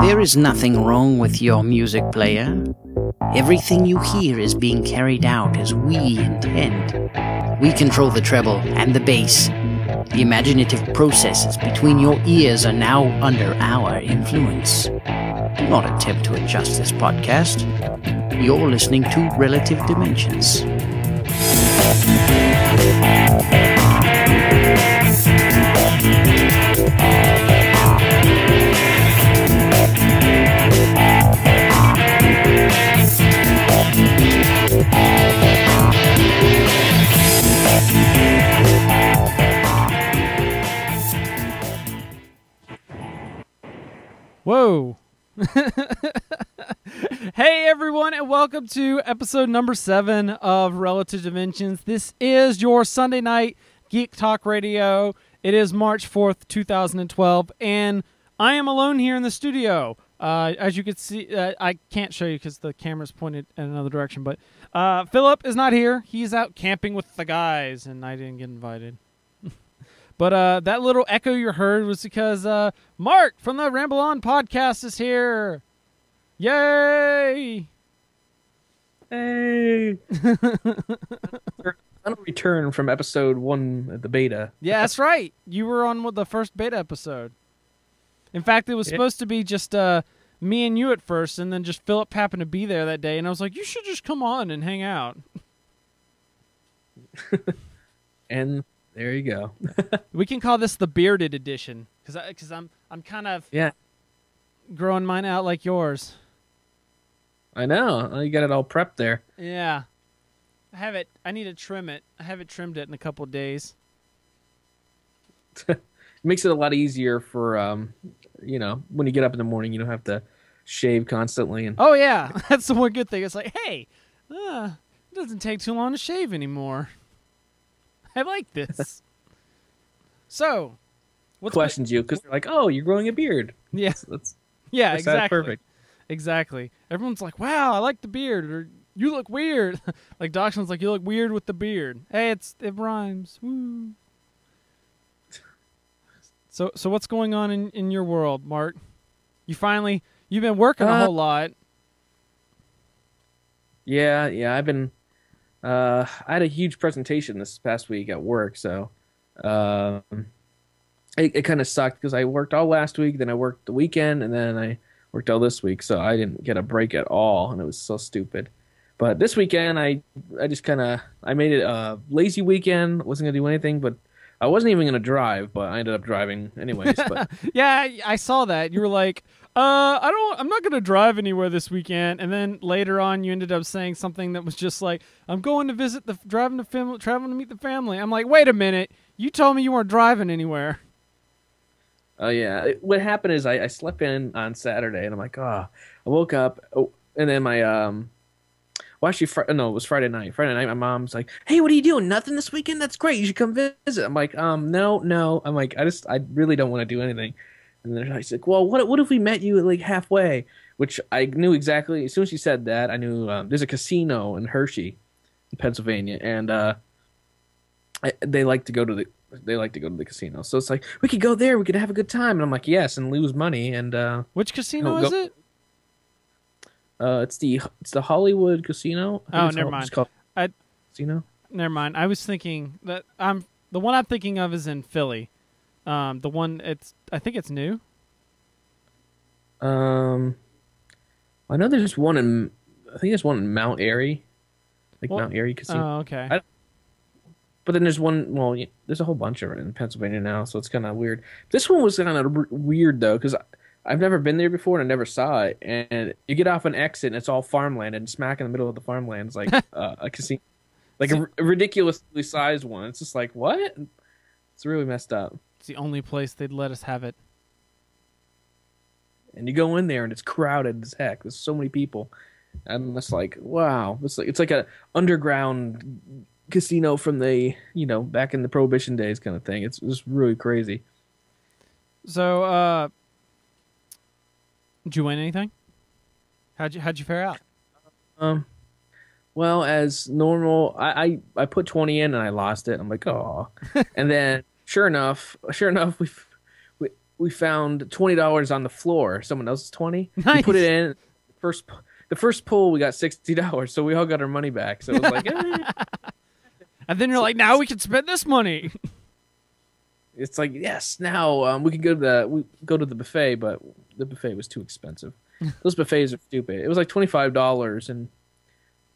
There is nothing wrong with your music player. Everything you hear is being carried out as we intend. We control the treble and the bass. The imaginative processes between your ears are now under our influence. Do not attempt to adjust this podcast. You're listening to Relative Dimensions. Whoa. Hey everyone, and welcome to episode number 7 of Relative Dimensions. This is your Sunday night Geek Talk Radio. It is March 4th, 2012, and I am alone here in the studio. As you can see, I can't show you because the camera's pointed in another direction, but Philip is not here. He's out camping with the guys, and I didn't get invited. But that little echo you heard was because Mark from the RambleOn podcast is here. Yay! Hey! On a return from episode 1 at the beta. Yeah, that's right. You were on the first beta episode. In fact, it was supposed to be just me and you at first, and then just Philip happened to be there that day, and I was like, you should just come on and hang out. And there you go. We can call this the bearded edition, because I'm kind of growing mine out like yours. I know. You got it all prepped there. Yeah. I need to trim it. I haven't trimmed it in a couple of days. It makes it a lot easier for, when you get up in the morning, you don't have to shave constantly. And oh, yeah. That's the one good thing. It's like, hey, it doesn't take too long to shave anymore. I like this. So, questions you because they're like, "Oh, you're growing a beard." Yeah, that's exactly. Perfect. Exactly. Everyone's like, "Wow, I like the beard," or "You look weird." Like Dachshund's like, "You look weird with the beard." Hey, it rhymes. Woo. So what's going on in your world, Mark? You've been working a whole lot. Yeah. I've been. I had a huge presentation this past week at work, so it kind of sucked because I worked all last week, then I worked the weekend, and then I worked all this week, so I didn't get a break at all, and it was so stupid. But this weekend, I just I made it a lazy weekend. Wasn't gonna do anything, but I wasn't even gonna drive, but I ended up driving anyways. But yeah, I saw that. You were like, I'm not going to drive anywhere this weekend. And then later on, you ended up saying something that was just like, I'm going to visit traveling to meet the family. I'm like, wait a minute. You told me you weren't driving anywhere. Oh, yeah. What happened is I slept in on Saturday, and I'm like, I woke up, and then it was Friday night. Friday night, my mom's like, hey, what are you doing? Nothing this weekend? That's great. You should come visit. I'm like, no. I'm like, I really don't want to do anything. And then I said, well, what if we met you like halfway? Which I knew exactly. As soon as she said that, I knew there's a casino in Hershey, in Pennsylvania, and they like to go to the casino. So it's like, we could go there. We could have a good time. And I'm like, yes, and lose money. And which casino is it? It's the Hollywood Casino. Oh, never mind. It's called Casino. Never mind. I was thinking that the one I'm thinking of is in Philly. The one I think it's new. I know there's one in Mount Airy, Mount Airy Casino. Oh, okay. But then there's one. Well, there's a whole bunch of it in Pennsylvania now, so it's kind of weird. This one was kind of weird though, because I've never been there before and I never saw it. And you get off an exit and it's all farmland, and smack in the middle of the farmland is like a casino, like a ridiculously sized one. It's just like, what? It's really messed up. It's the only place they'd let us have it. And you go in there and it's crowded as heck. There's so many people. I'm just like, wow. It's like a underground casino from the, back in the Prohibition days kind of thing. It's just really crazy. So, did you win anything? How'd you fare out? Well, as normal, I put 20 in and I lost it. I'm like, oh. And then sure enough, we found $20 on the floor. Someone else's 20. Nice. We put it in. The first pull, we got $60, so we all got our money back. So it was like, And then you're like, now we can spend this money. it's like, yes, now we can go to the buffet, but the buffet was too expensive. Those buffets are stupid. It was like $25, and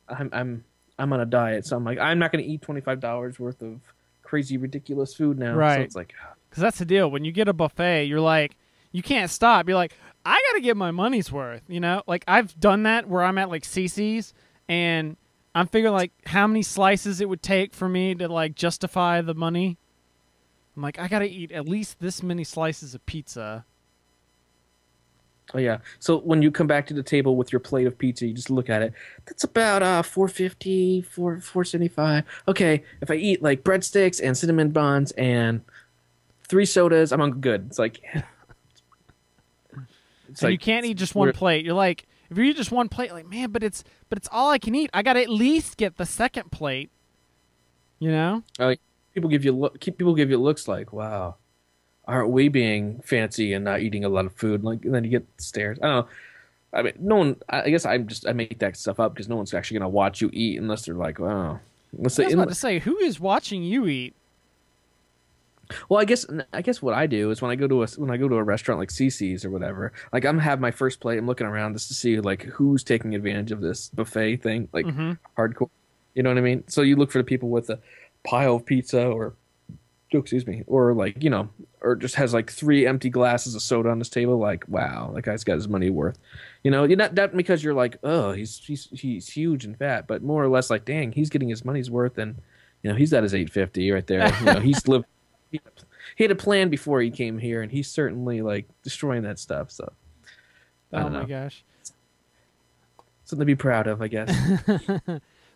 I'm on a diet, so I'm like, I'm not going to eat $25 worth of crazy, ridiculous food now. Right. So it's like, Because that's the deal. When you get a buffet, you're like, you can't stop. You're like, I got to get my money's worth, you know? Like, I've done that where I'm at, like, CC's, and I'm figuring, like, how many slices it would take for me to, like, justify the money. I'm like, I got to eat at least this many slices of pizza. oh yeah. So when you come back to the table with your plate of pizza, you just look at it. That's about $4.50, $4.75. Okay, if I eat like breadsticks and cinnamon buns and 3 sodas, I'm on good. It's like, yeah. It's And like, you can't eat just one plate. You're like, if you eat just one plate, like, man, but it's all I can eat. I got to at least get the second plate. You know? people give you looks like, wow, aren't we being fancy and not eating a lot of food? Like, and then you get stares. I don't know. I mean, no one. I guess I make that stuff up because no one's actually gonna watch you eat unless they're like, wow. I was about to say, who is watching you eat? Well, I guess what I do is when I go to a restaurant like CC's or whatever, like I'm have my first plate. I'm looking around just to see like who's taking advantage of this buffet thing, like hardcore. You know what I mean? So you look for the people with a pile of pizza or like, you know, or just has like 3 empty glasses of soda on his table. Like, wow, that guy's got his money worth. You know, you're not that because you're like, oh, he's huge and fat, but more or less like, dang, he's getting his money's worth, and you know, he's at his $8.50 right there. You know, he's lived. He had a plan before he came here, and he's certainly like destroying that stuff. So, Oh my gosh. Something to be proud of, I guess.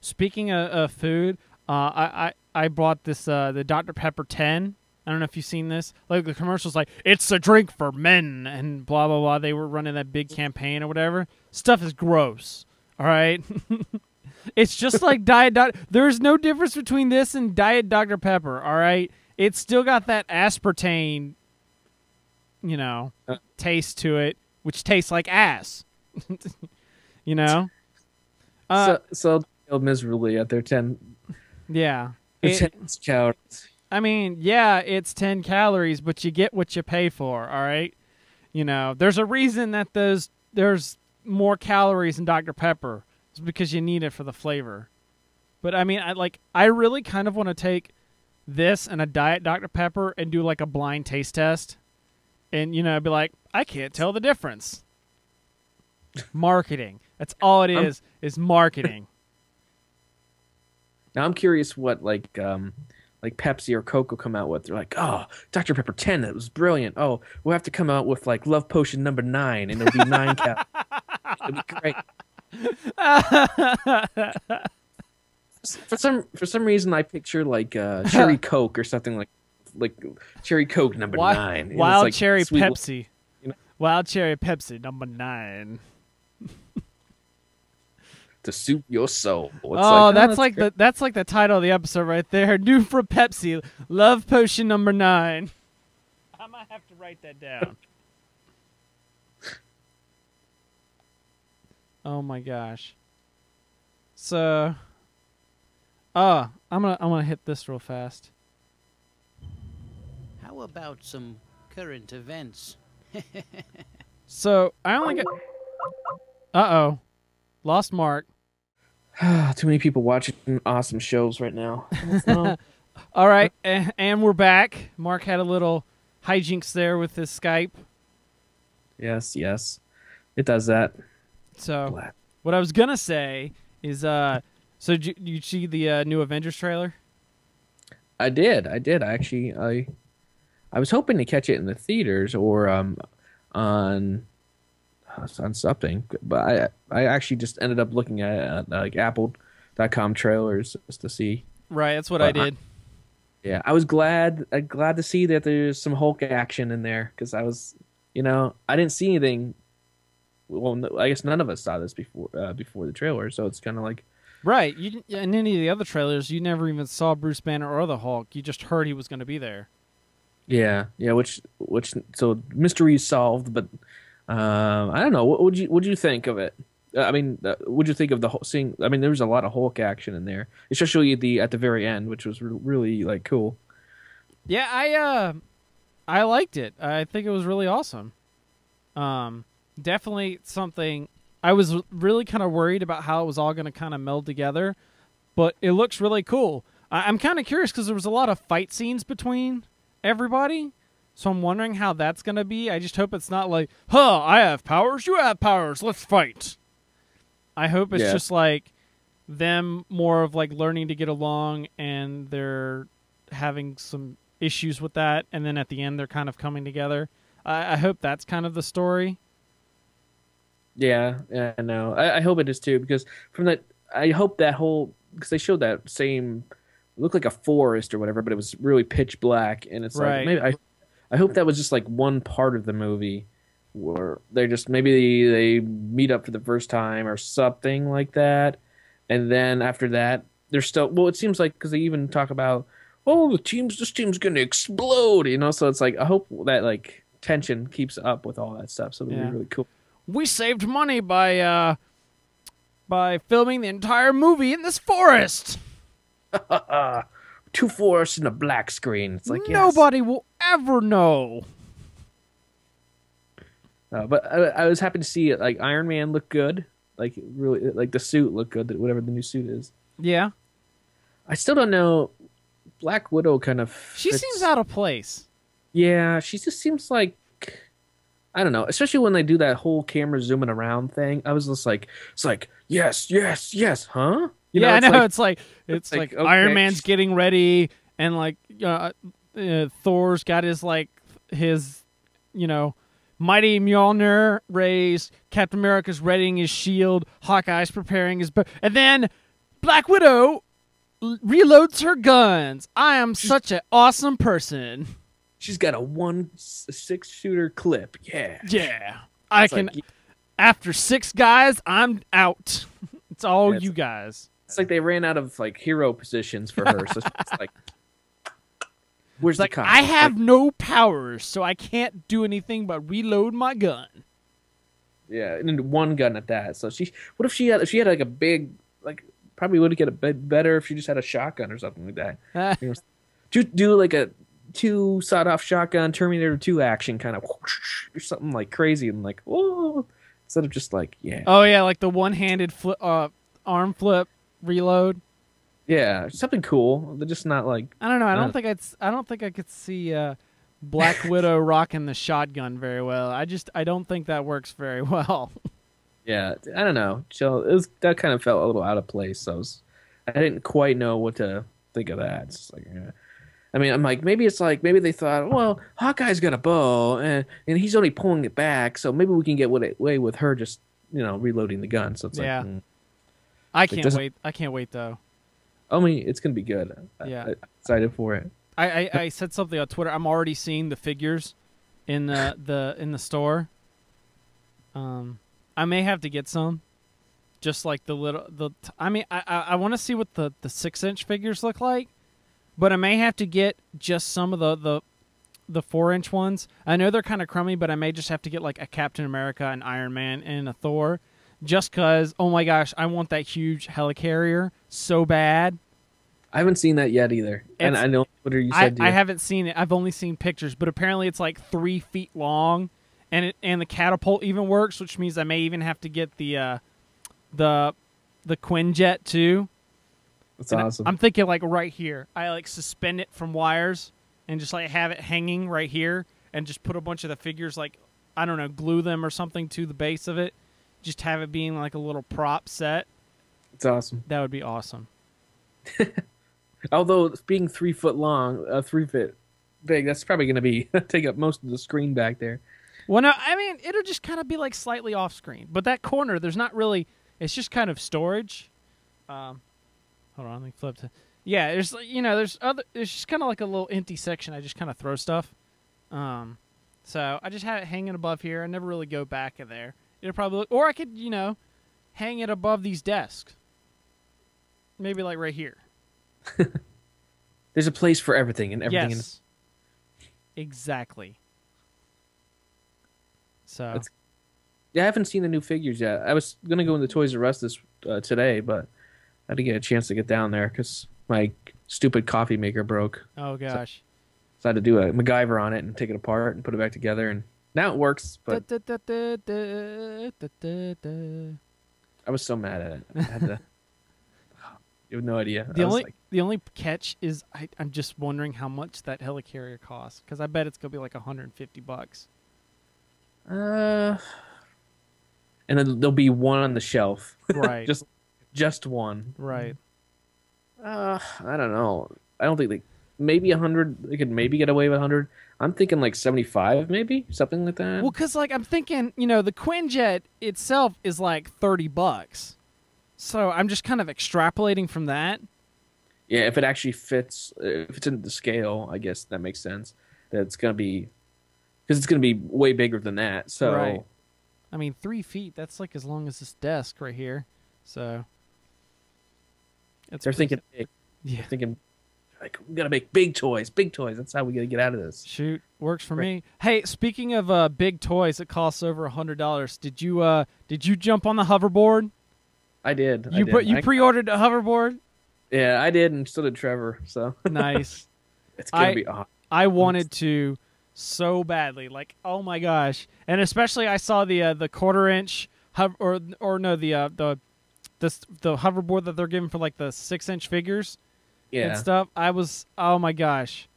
Speaking of food, I bought this the Dr. Pepper 10. I don't know if you've seen this. Like the commercial's like, it's a drink for men and blah blah blah. They were running that big campaign or whatever. Stuff is gross. All right. It's just like Diet Dr. There's no difference between this and Diet Dr. Pepper. All right. It's still got that aspartame, you know, taste to it, which tastes like ass. You know? So failed miserably at their 10. Yeah. 10 calories. I mean, yeah, it's 10 calories, but you get what you pay for, all right? You know, there's a reason that there's more calories in Dr. Pepper. It's because you need it for the flavor. But, I mean, I really kind of want to take this and a Diet Dr. Pepper and do like a blind taste test. And, you know, be like, I can't tell the difference. Marketing. That's all it is marketing. Now I'm curious what like Pepsi or Coke will come out with. They're like, oh, Dr. Pepper 10, that was brilliant. Oh, we'll have to come out with like Love Potion number 9, and it'll be 9 calories. It'll be great. For some reason, I picture like Cherry Coke or something like Cherry Coke number 9. Wild like Cherry sweet Pepsi. You know? Wild Cherry Pepsi number 9. To suit your soul. That's like the title of the episode right there. New from Pepsi, Love Potion number 9. I might have to write that down. Oh my gosh. So, I'm gonna hit this real fast. How about some current events? So I only got. Lost Mark. Too many people watching awesome shows right now. All right, and we're back. Mark had a little hijinks there with his Skype. Yes. It does that. So, what I was gonna say is, so did you see the new Avengers trailer? I did. I was hoping to catch it in the theaters or on something, but I actually just ended up looking at like Apple.com trailers just to see. Right, that's what I did. Yeah, I was glad to see that there's some Hulk action in there because I was, you know, I didn't see anything. Well, I guess none of us saw this before the trailer, so it's kind of like right. In any of the other trailers, you never even saw Bruce Banner or the Hulk. You just heard he was going to be there. Yeah. Which so mystery is solved, but I don't know. What would you think of it? I mean, what'd you think of the whole seeing? I mean, there was a lot of Hulk action in there, especially at the very end, which was really like cool. Yeah, I liked it. I think it was really awesome. Definitely something. I was really kind of worried about how it was all going to kind of meld together, but it looks really cool. I'm kind of curious because there was a lot of fight scenes between everybody, so I'm wondering how that's going to be. I just hope it's not like, huh, I have powers, you have powers, let's fight. I hope it's just like them more of like learning to get along, and they're having some issues with that, and then at the end they're kind of coming together. I hope that's kind of the story. Yeah, no, I hope it is too because from that, I hope that whole because they showed that same it looked like a forest or whatever, but it was really pitch black, and it's Right. like maybe I hope that was just like one part of the movie where they just maybe they meet up for the first time or something like that, and then after that they're still well. It seems like because they even talk about this team's gonna explode, so it's like I hope that like tension keeps up with all that stuff, so it'll be really cool. We saved money by filming the entire movie in this forest. Two forests and a black screen. It's like Nobody will ever know. But I was happy to see it. Like Iron Man looked good. Like really, like the suit looked good. Whatever the new suit is. Yeah. I still don't know. Black Widow kind of. She seems out of place. Yeah, she just seems like. I don't know, especially when they do that whole camera zooming around thing. I was just like, it's like, yes, huh? I know. It's like okay. Iron Man's getting ready, and like Thor's got his mighty Mjolnir raised. Captain America's readying his shield. Hawkeye's preparing his bow, and then Black Widow reloads her guns. I am such an awesome person. She's got a 1.6-shooter clip. Yeah. Yeah. I can. After 6 guys, I'm out. It's all you like, guys. It's like they ran out of like hero positions for her. So it's like, where's the cop? I have no powers, so I can't do anything but reload my gun. Yeah, and one gun at that. So what if she had like a big, like probably would get a bit better if she just had a shotgun or something like that. Do like a 2 sawed-off shotgun Terminator 2 action kind of or something like crazy and like whoa instead of just like oh yeah, like the one-handed arm flip reload. Yeah, something cool. They're just not like I don't know. I don't think I could see Black Widow rocking the shotgun very well. I don't think that works very well. Yeah, I don't know. So that kind of felt a little out of place. So I didn't quite know what to think of that. It's like. I mean, I'm like, maybe they thought, well, Hawkeye's got a bow, and he's only pulling it back, so maybe we can get away with her just, reloading the gun. So it's like, I can't wait. I can't wait though. I mean, it's gonna be good. I'm excited for it. I said something on Twitter. I'm already seeing the figures in the store. I may have to get some, just like I mean, I want to see what the 6-inch figures look like. But I may have to get just some of the 4-inch ones. I know they're kind of crummy, but I may just have to get like a Captain America, an Iron Man, and a Thor. Just because, oh my gosh, I want that huge helicarrier so bad. I haven't seen that yet either. And I know what you said. I haven't seen it. I've only seen pictures, but apparently it's like 3 feet long, and the catapult even works, which means I may even have to get the Quinjet too. That's awesome. I'm thinking like right here. I like suspend it from wires and just like have it hanging right here and just put a bunch of the figures like, I don't know, glue them or something to the base of it. Just have it being like a little prop set. It's awesome. That would be awesome. Although being 3 foot long, 3 foot big, that's probably going to be take up most of the screen back there. Well, no, I mean, it'll just kind of be like slightly off screen. But that corner, there's not really, it's just kind of storage. Hold on, let me flip to. Yeah, there's there's just kind of like a little empty section. I just kind of throw stuff. So I just have it hanging above here. I never really go back in there. It'll probably look, or I could hang it above these desks. Maybe like right here. There's a place for everything and everything. Yes. Exactly. So. Yeah, I haven't seen the new figures yet. I was gonna go into Toys R Us this today, but I didn't get a chance to get down there because my stupid coffee maker broke. Oh gosh. So I had to do a MacGyver on it and take it apart and put it back together, and now it works. But I was so mad at it. I had to. You have no idea. The only catch is I'm just wondering how much that helicarrier costs, because I bet it's gonna be like $150. And then there'll be one on the shelf. Right. just one. Right. I don't know. I don't think maybe 100. They could maybe get away with 100. I'm thinking like 75, maybe something like that. Well, because like I'm thinking, the Quinjet itself is like $30, so I'm just kind of extrapolating from that. Yeah, if it actually fits, if it's in the scale, I guess that makes sense. That it's gonna be, because it's gonna be way bigger than that. So. Right. I mean, 3 feet, that's like as long as this desk right here. So. They're thinking big. Yeah. They're thinking, like, we got to make big toys. Big toys. That's how we got to get out of this. Shoot. Works for me. Hey, speaking of big toys that costs over $100, did you jump on the hoverboard? I did. You pre-ordered a hoverboard? Yeah, I did, and so did Trevor. So nice. It's going to be awesome. I wanted to so badly, like, oh my gosh, and especially I saw the 1/4 inch the hoverboard that they're giving for like the 6-inch figures, and stuff. I was, oh my gosh,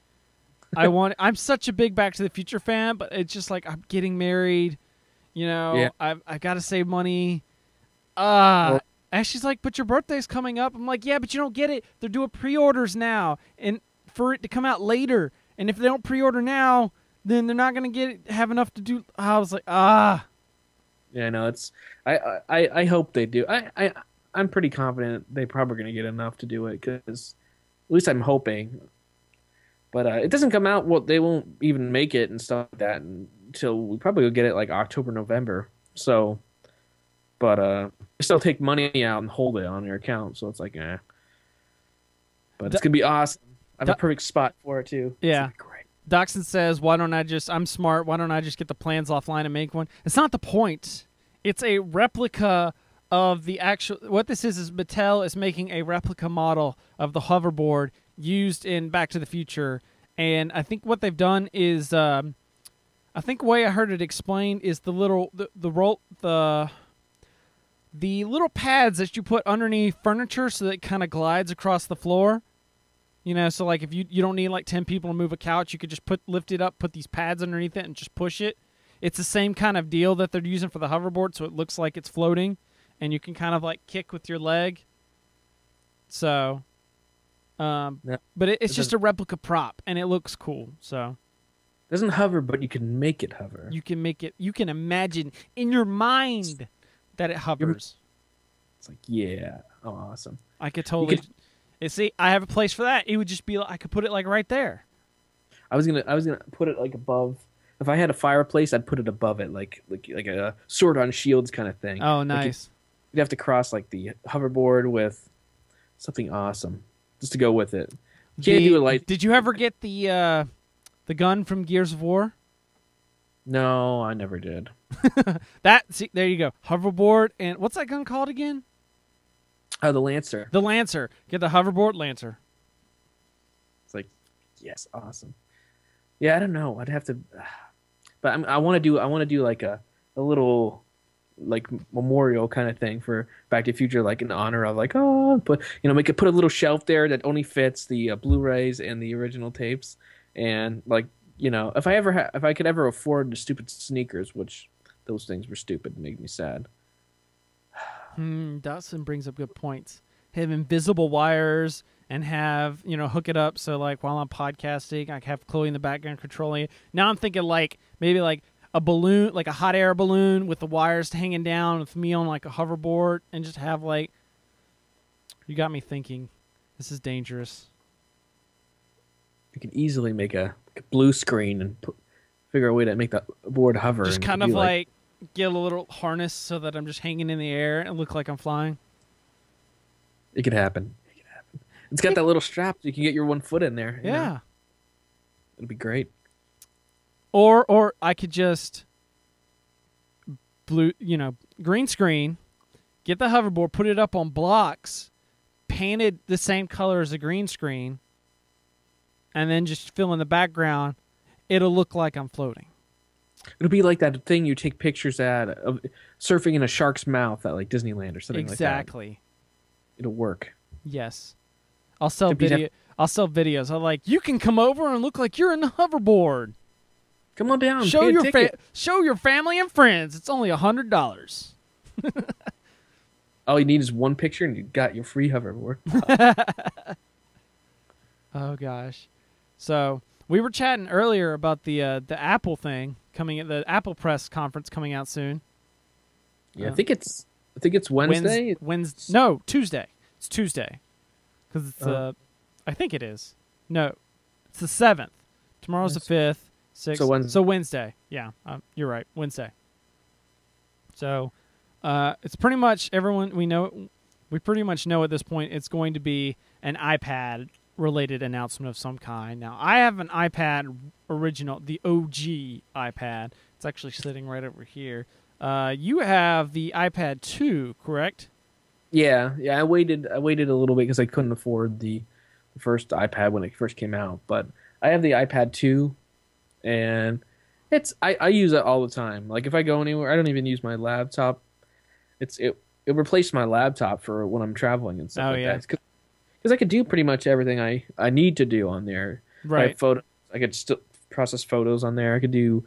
I'm such a big Back to the Future fan, but it's just like I'm getting married, I got to save money. And she's like, but your birthday's coming up. I'm like, yeah, but you don't get it. They're doing pre-orders now, and for it to come out later, and if they don't pre-order now, then they're not going to have enough to do. I was like, Yeah, no, it's. I hope they do. I'm pretty confident they probably going to get enough to do it, because at least I'm hoping. But it doesn't come out. Well, they won't even make it and stuff like that until we probably will get it like October, November. So, but they still take money out and hold it on your account. So it's like, eh. But it's gonna be awesome. I have a perfect spot for it too. Yeah. It's great. Doxson says, I'm smart. Why don't I just get the plans offline and make one? It's not the point. It's a replica of the actual. What this is Mattel is making a replica model of the hoverboard used in Back to the Future. And I think what they've done is, I think the way I heard it explained is the little little pads that you put underneath furniture so that it kind of glides across the floor. So like if you don't need like 10 people to move a couch, you could just lift it up, put these pads underneath it, and just push it. It's the same kind of deal that they're using for the hoverboard, so it looks like it's floating, and you can kind of like kick with your leg. So, but it's just a replica prop, and it looks cool. So, it doesn't hover, but you can make it hover. You can make it. You can imagine in your mind that it hovers. It's like, yeah, awesome. I could totally. See, I have a place for that. It would just be I could put it like right there. I was gonna put it like above. If I had a fireplace, I'd put it above it, like a Sword on Shields kind of thing. Oh, nice. You'd have to cross like the hoverboard with something awesome just to go with it. You can't do it like. Did you ever get the gun from Gears of War? No, I never did. There you go. Hoverboard, and what's that gun called again? Oh, the Lancer. The Lancer. Get the hoverboard Lancer. It's like, yes, awesome. Yeah, I don't know. I'd have to, but I want to do like a little like memorial kind of thing for Back to the Future, like in honor of like, put a little shelf there that only fits the Blu-rays and the original tapes, and like if I could ever afford the stupid sneakers, which those things were stupid and made me sad. Dawson brings up good points. Have invisible wires and have, hook it up so like while I'm podcasting, I have Chloe in the background controlling it. Now I'm thinking like maybe like a balloon, like a hot air balloon with the wires hanging down with me on like a hoverboard, and just have like, you got me thinking. This is dangerous. You could easily make a blue screen and figure a way to make the board hover. Just kind of like get a little harness so that I'm just hanging in the air and look like I'm flying. It could happen. It's got that little strap so you can get your one foot in there. Yeah. It'll be great. Or I could just green screen, get the hoverboard, put it up on blocks, painted the same color as the green screen, and then just fill in the background. It'll look like I'm floating. It'll be like that thing you take pictures at of surfing in a shark's mouth at like Disneyland or something like that. Exactly. It'll work. Yes. I'll sell videos. I'm like, you can come over and look like you're in the hoverboard. Come on down. Show your family and friends. It's only $100. All you need is one picture, and you got your free hoverboard. Oh gosh. So we were chatting earlier about the Apple thing coming at the Apple press conference coming out soon. Yeah, I think it's Wednesday. Wednesday? No, Tuesday. It's Tuesday because it's I think it is. No, it's the 7th. Tomorrow's the 5th. 6th. So Wednesday. Yeah, you're right. Wednesday. So it's pretty much everyone we know. We pretty much know at this point it's going to be an iPad related announcement of some kind. Now, I have an iPad original, the OG iPad. It's actually sitting right over here. You have the iPad 2, correct? Yeah. I waited a little bit because I couldn't afford the first iPad when it first came out. But I have the iPad 2, and I use it all the time. Like if I go anywhere, I don't even use my laptop. It replaced my laptop for when I'm traveling and stuff that. Because I could do pretty much everything I need to do on there. Right. I could still process photos on there. I could do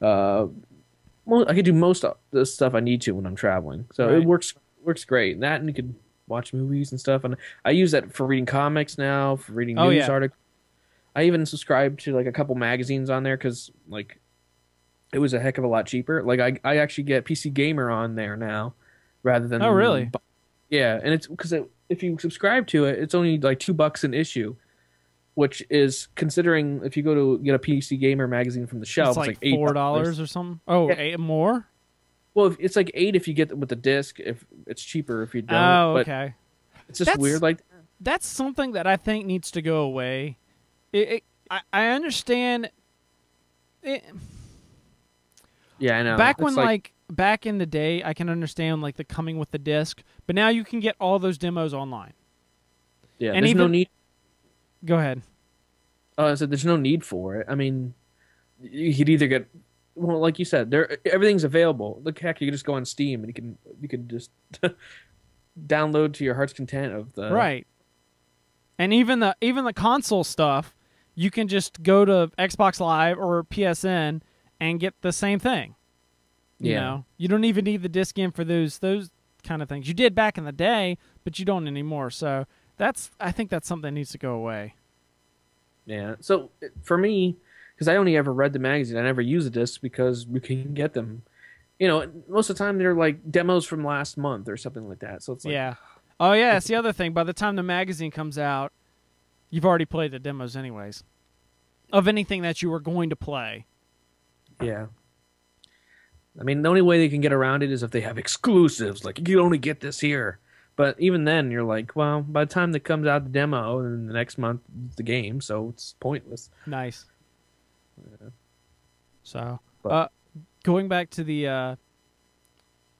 most of the stuff I need to when I'm traveling. So it works great. And you could watch movies and stuff. And I use that for reading comics now, for reading news articles. I even subscribe to like a couple magazines on there because like it was a heck of a lot cheaper. Like I actually get PC Gamer on there now rather than. Oh really? Yeah, and it's because if you subscribe to it, it's only like $2 an issue, which is considering if you go to get a PC Gamer magazine from the shelf, it's like $4 or something. Oh, yeah. More? Well, it's like $8 if you get with the disc. If it's cheaper if you don't. Oh, okay. It's just weird. Like that's something that I think needs to go away. I understand. Yeah, I know. Back in the day, I can understand like the coming with the disc, but now you can get all those demos online. Yeah, and there's no need. Go ahead. I said there's no need for it. I mean, you could either get, well, like you said, everything's available. Look, heck, you can just go on Steam and you can just download to your heart's content of the right. And even the console stuff, you can just go to Xbox Live or PSN and get the same thing. You know, you don't even need the disc in for those kind of things. You did back in the day, but you don't anymore. So I think that's something that needs to go away. Yeah. So for me, because I only ever read the magazine, I never use the discs because you can get them. You know, most of the time they're like demos from last month or something like that. So it's like, yeah. Oh yeah, that's the other thing. By the time the magazine comes out, you've already played the demos anyways of anything that you were going to play. Yeah. I mean, the only way they can get around it is if they have exclusives. Like, you can only get this here. But even then, you're like, well, by the time that comes out the demo, and the next month, the game, so it's pointless. Nice. Yeah. So, going back to the...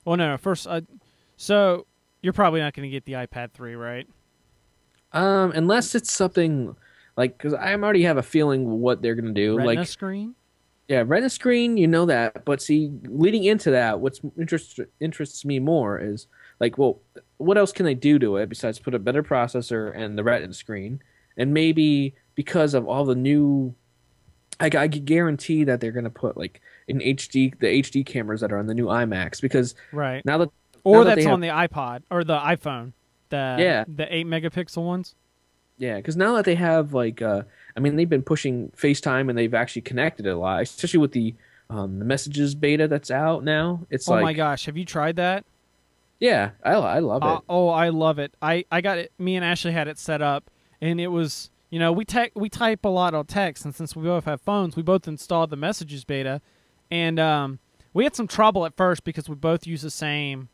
well, no, first... so, you're probably not going to get the iPad 3, right? Unless it's something... Like, because I already have a feeling what they're going to do. Retina screen? Yeah, Retina screen, you know that. But see, leading into that, what interests me more is, like, well, what else can they do to it besides put a better processor and the Retina screen? And maybe because of all the new... I guarantee that they're going to put, like, the HD cameras that are on the new iMacs. Because right. now that... Or that's on the iPod, or the iPhone. The 8-megapixel ones. Yeah, because now that they have, like, I mean, they've been pushing FaceTime and they've actually connected it a lot, especially with the messages beta that's out now. It's oh my gosh, have you tried that? Yeah, I love it. Oh, I love it. I got it. Me and Ashley had it set up, and it was, you know, we type a lot of text, and since we both have phones, we both installed the messages beta, and we had some trouble at first because we both use the same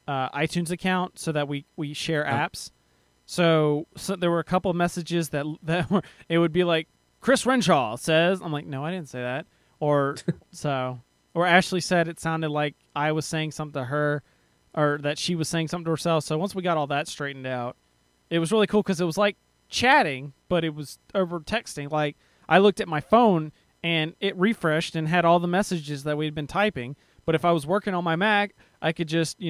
iTunes account so that we share apps. So there were a couple of messages that were, it would be like Chris Renshaw says, I'm like, no, I didn't say that. Or or Ashley said it sounded like I was saying something to her, or that she was saying something to herself. So once we got all that straightened out, it was really cool because it was like chatting, but it was over texting. Like I looked at my phone and it refreshed and had all the messages that we'd been typing. But if I was working on my Mac, I could just,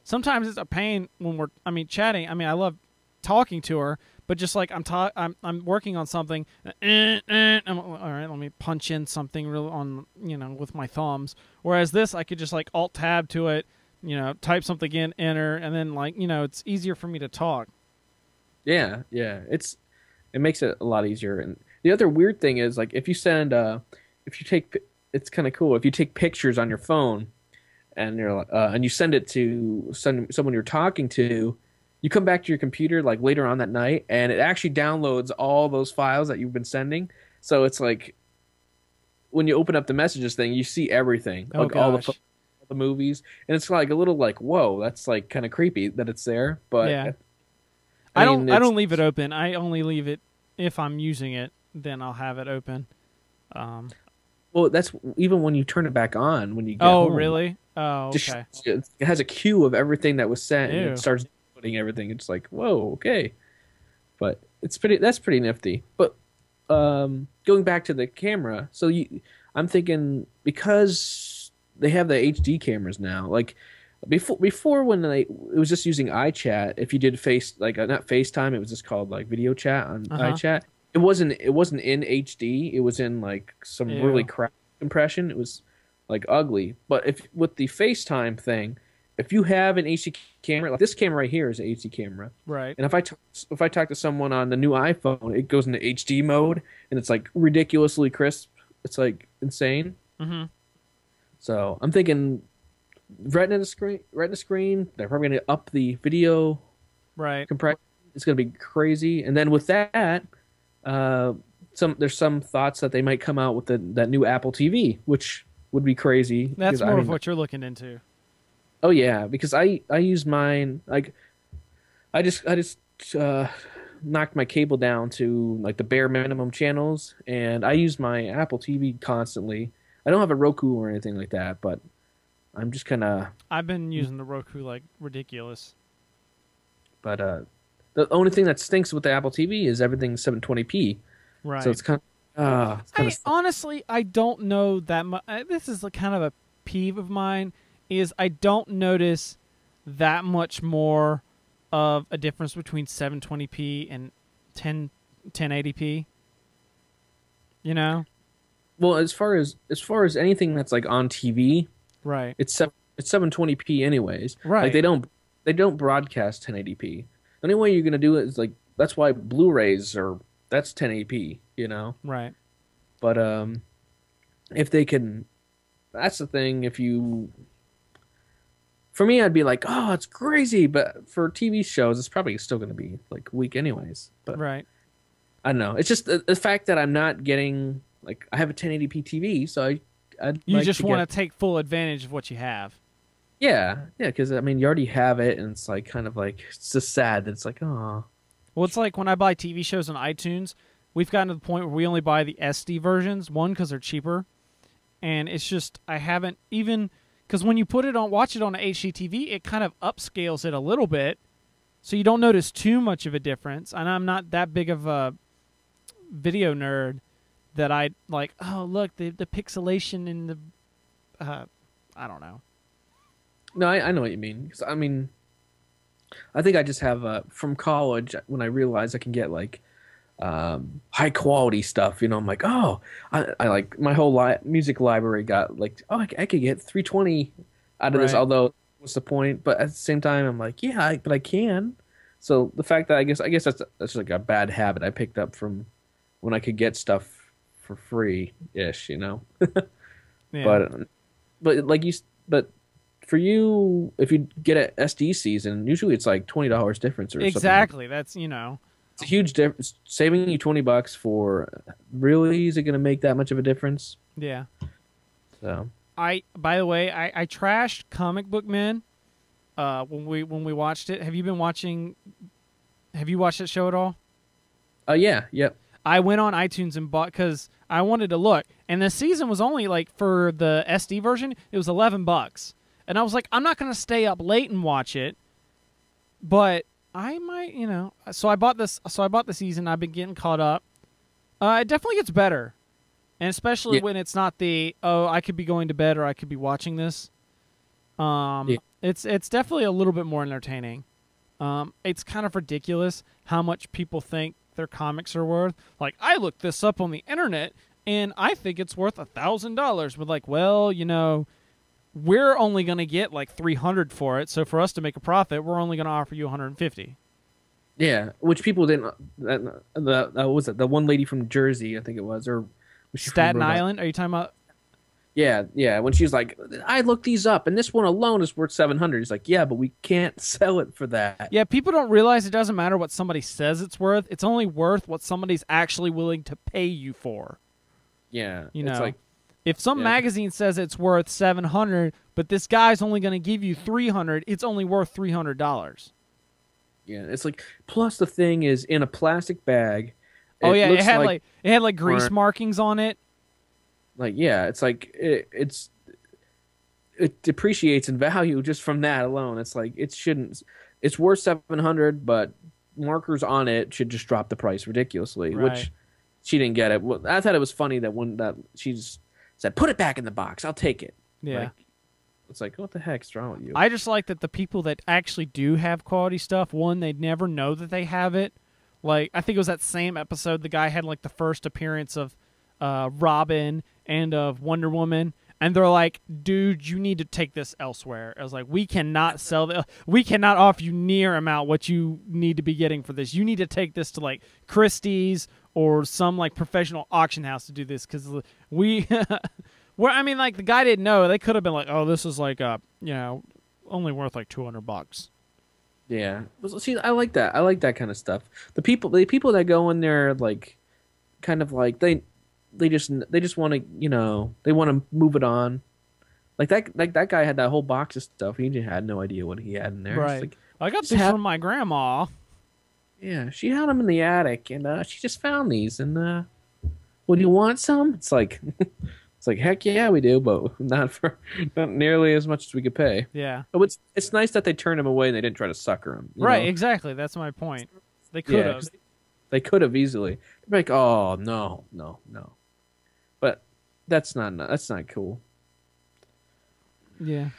sometimes it's a pain when chatting. I love talking to her, but just like I'm working on something. I'm, all right, let me punch in something real on, with my thumbs. Whereas this, I could just like Alt Tab to it, type something in, enter, and then it's easier for me to talk. Yeah. It makes it a lot easier. And the other weird thing is like if you take, it's kind of cool if you take pictures on your phone, and and you send it to someone you're talking to. You come back to your computer like later on that night, and it actually downloads all those files that you've been sending. So it's like when you open up the messages thing, you see everything, like all the movies, and it's like a little like, whoa, that's like kind of creepy that it's there. But yeah, I don't leave it open. I only leave it if I'm using it. Then I'll have it open. Well, that's even when you turn it back on when you get home. home. Really? Oh, okay. It has a queue of everything that was sent, and Ew. it starts everything. It's like, whoa, okay. But that's pretty nifty. But going back to the camera, so I'm thinking because they have the HD cameras now, like before when it was just using iChat, if you did not FaceTime, it was just called like video chat on iChat. It wasn't in HD, it was in like some really crap compression. It was like ugly. But if with the FaceTime thing, if you have an HD camera, like this camera right here is an HD camera, right? And if I talk to someone on the new iPhone, it goes into HD mode, and it's like ridiculously crisp. It's like insane. Mm-hmm. So I'm thinking, Retina screen. They're probably going to up the video compression. It's going to be crazy. And then with that, there's some thoughts that they might come out with that new Apple TV, which would be crazy. That's more of what you're looking into. Oh yeah, because I use mine like I just knocked my cable down to like the bare minimum channels, and I use my Apple TV constantly. I don't have a Roku or anything like that, but I'm just kind of. I've been using the Roku like ridiculous. But the only thing that stinks with the Apple TV is everything's 720p. Right. So it's kind of. Honestly, I don't know that much. This is kind of a peeve of mine. Is I don't notice that much more of a difference between 720p and 1080p. Well, as far as anything that's like on TV, right? It's 720p anyways. Right. Like they don't broadcast 1080p. The only way you're gonna do it is like that's why Blu-rays that's 1080p. Right. But if they can, that's the thing. For me, I'd be like, oh, it's crazy. But for TV shows, it's probably still going to be like weak anyways. But right. I don't know. It's just the fact that I'm not getting like I have a 1080p TV, so you just want to take full advantage of what you have. Yeah, because you already have it, and it's like kind of like it's just sad that it's like, oh. Well, it's like when I buy TV shows on iTunes, we've gotten to the point where we only buy the SD versions. One, because they're cheaper, and it's just I haven't even. Because when you watch it on an HDTV, it kind of upscales it a little bit, so you don't notice too much of a difference. And I'm not that big of a video nerd that I like. Oh, look, the pixelation in the, I don't know. No, I know what you mean. 'Cause, I think I just have from college when I realized I can get like high quality stuff. I'm like, oh, I like my whole music library got like, oh, I could get 320 out of this. Although, what's the point? But at the same time, I'm like, yeah, but I can. So the fact that I guess that's like a bad habit I picked up from when I could get stuff for free ish, Yeah. But for you, if you get an SD season, usually it's like $20 difference or something. Exactly. That's It's a huge difference. Saving you $20 for really, is it going to make that much of a difference? Yeah. So by the way, I trashed Comic Book Men when we watched it. Have you watched that show at all? Yeah, yep. I went on iTunes and bought because I wanted to look, and the season was only like for the SD version, it was $11, and I was like, I'm not gonna stay up late and watch it, but I might, So I bought this. So I bought the season. I've been getting caught up. It definitely gets better, and especially when it's not I could be going to bed or I could be watching this. It's definitely a little bit more entertaining. It's kind of ridiculous how much people think their comics are worth. Like, I looked this up on the internet and I think it's worth $1,000. But like, well, we're only going to get like $300 for it. So for us to make a profit, we're only going to offer you $150. Yeah, which people didn't. What was it? The one lady from Jersey, I think it was, or was she Staten Island? Are you talking about? Yeah. When she was like, I looked these up, and this one alone is worth $700. He's like, yeah, but we can't sell it for that. Yeah, people don't realize it doesn't matter what somebody says it's worth. It's only worth what somebody's actually willing to pay you for. Yeah, it's like, if some magazine says it's worth $700, but this guy's only going to give you $300, it's only worth $300. Yeah, it's like. Plus, the thing is in a plastic bag. It had like grease markings on it. Like, yeah, it's like it depreciates in value just from that alone. It's like it shouldn't. It's worth $700, but markers on it should just drop the price ridiculously, right. Which she didn't get it. Well, I thought it was funny that she just said, "Put it back in the box. I'll take it." Yeah, like, it's like, what the heck's wrong with you? I just like that the people that actually do have quality stuff, one, they'd never know that they have it. Like, I think it was that same episode, the guy had like the first appearance of Robin and of Wonder Woman, and they're like, dude, you need to take this elsewhere. I was like, we cannot we cannot offer you near amount what you need to be getting for this. You need to take this to like Christie's or some like professional auction house to do this, because we like the guy didn't know. They could have been like, oh, this is like only worth like $200. Yeah, see, I like that. I like that kind of stuff. The people that go in there like, kind of like they just want to they want to move it on. Like that guy had that whole box of stuff. He had no idea what he had in there. Right. Like, I got this from my grandma. Yeah, she had them in the attic, and she just found these. And well, do you want some? It's like it's like, heck yeah, we do, but not nearly as much as we could pay. Yeah. But it's nice that they turned him away and they didn't try to sucker him. Right. Exactly. That's my point. They could have. They could have easily. They're like, oh no. But that's not cool. Yeah.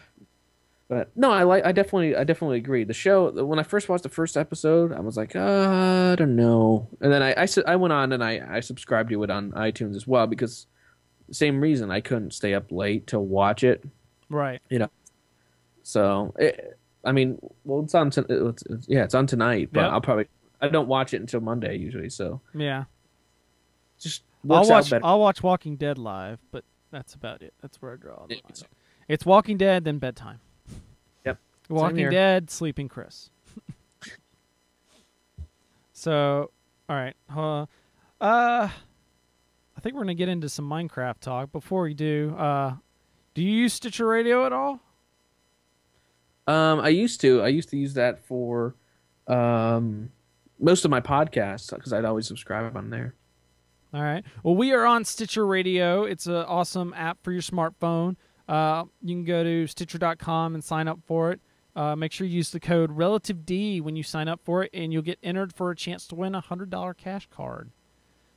But no, I definitely agree. The show, when I first watched the first episode, I was like, I don't know. And then I went on and I subscribed to it on iTunes as well, because same reason, I couldn't stay up late to watch it. Right. So it's on. It's on tonight, but yep. I don't watch it until Monday usually. So yeah. Just works out better. I'll watch Walking Dead live, but that's about it. That's where I draw the line. It's Walking Dead, then bedtime. Yep. Walking Dead, Sleeping Chris. So, all right. I think we're gonna get into some Minecraft talk. Before we do you use Stitcher Radio at all? I used to use that for most of my podcasts, because I'd always subscribe on there. All right. Well, we are on Stitcher Radio. It's an awesome app for your smartphone. You can go to Stitcher.com and sign up for it. Make sure you use the code RelativeD when you sign up for it, and you'll get entered for a chance to win a $100 cash card.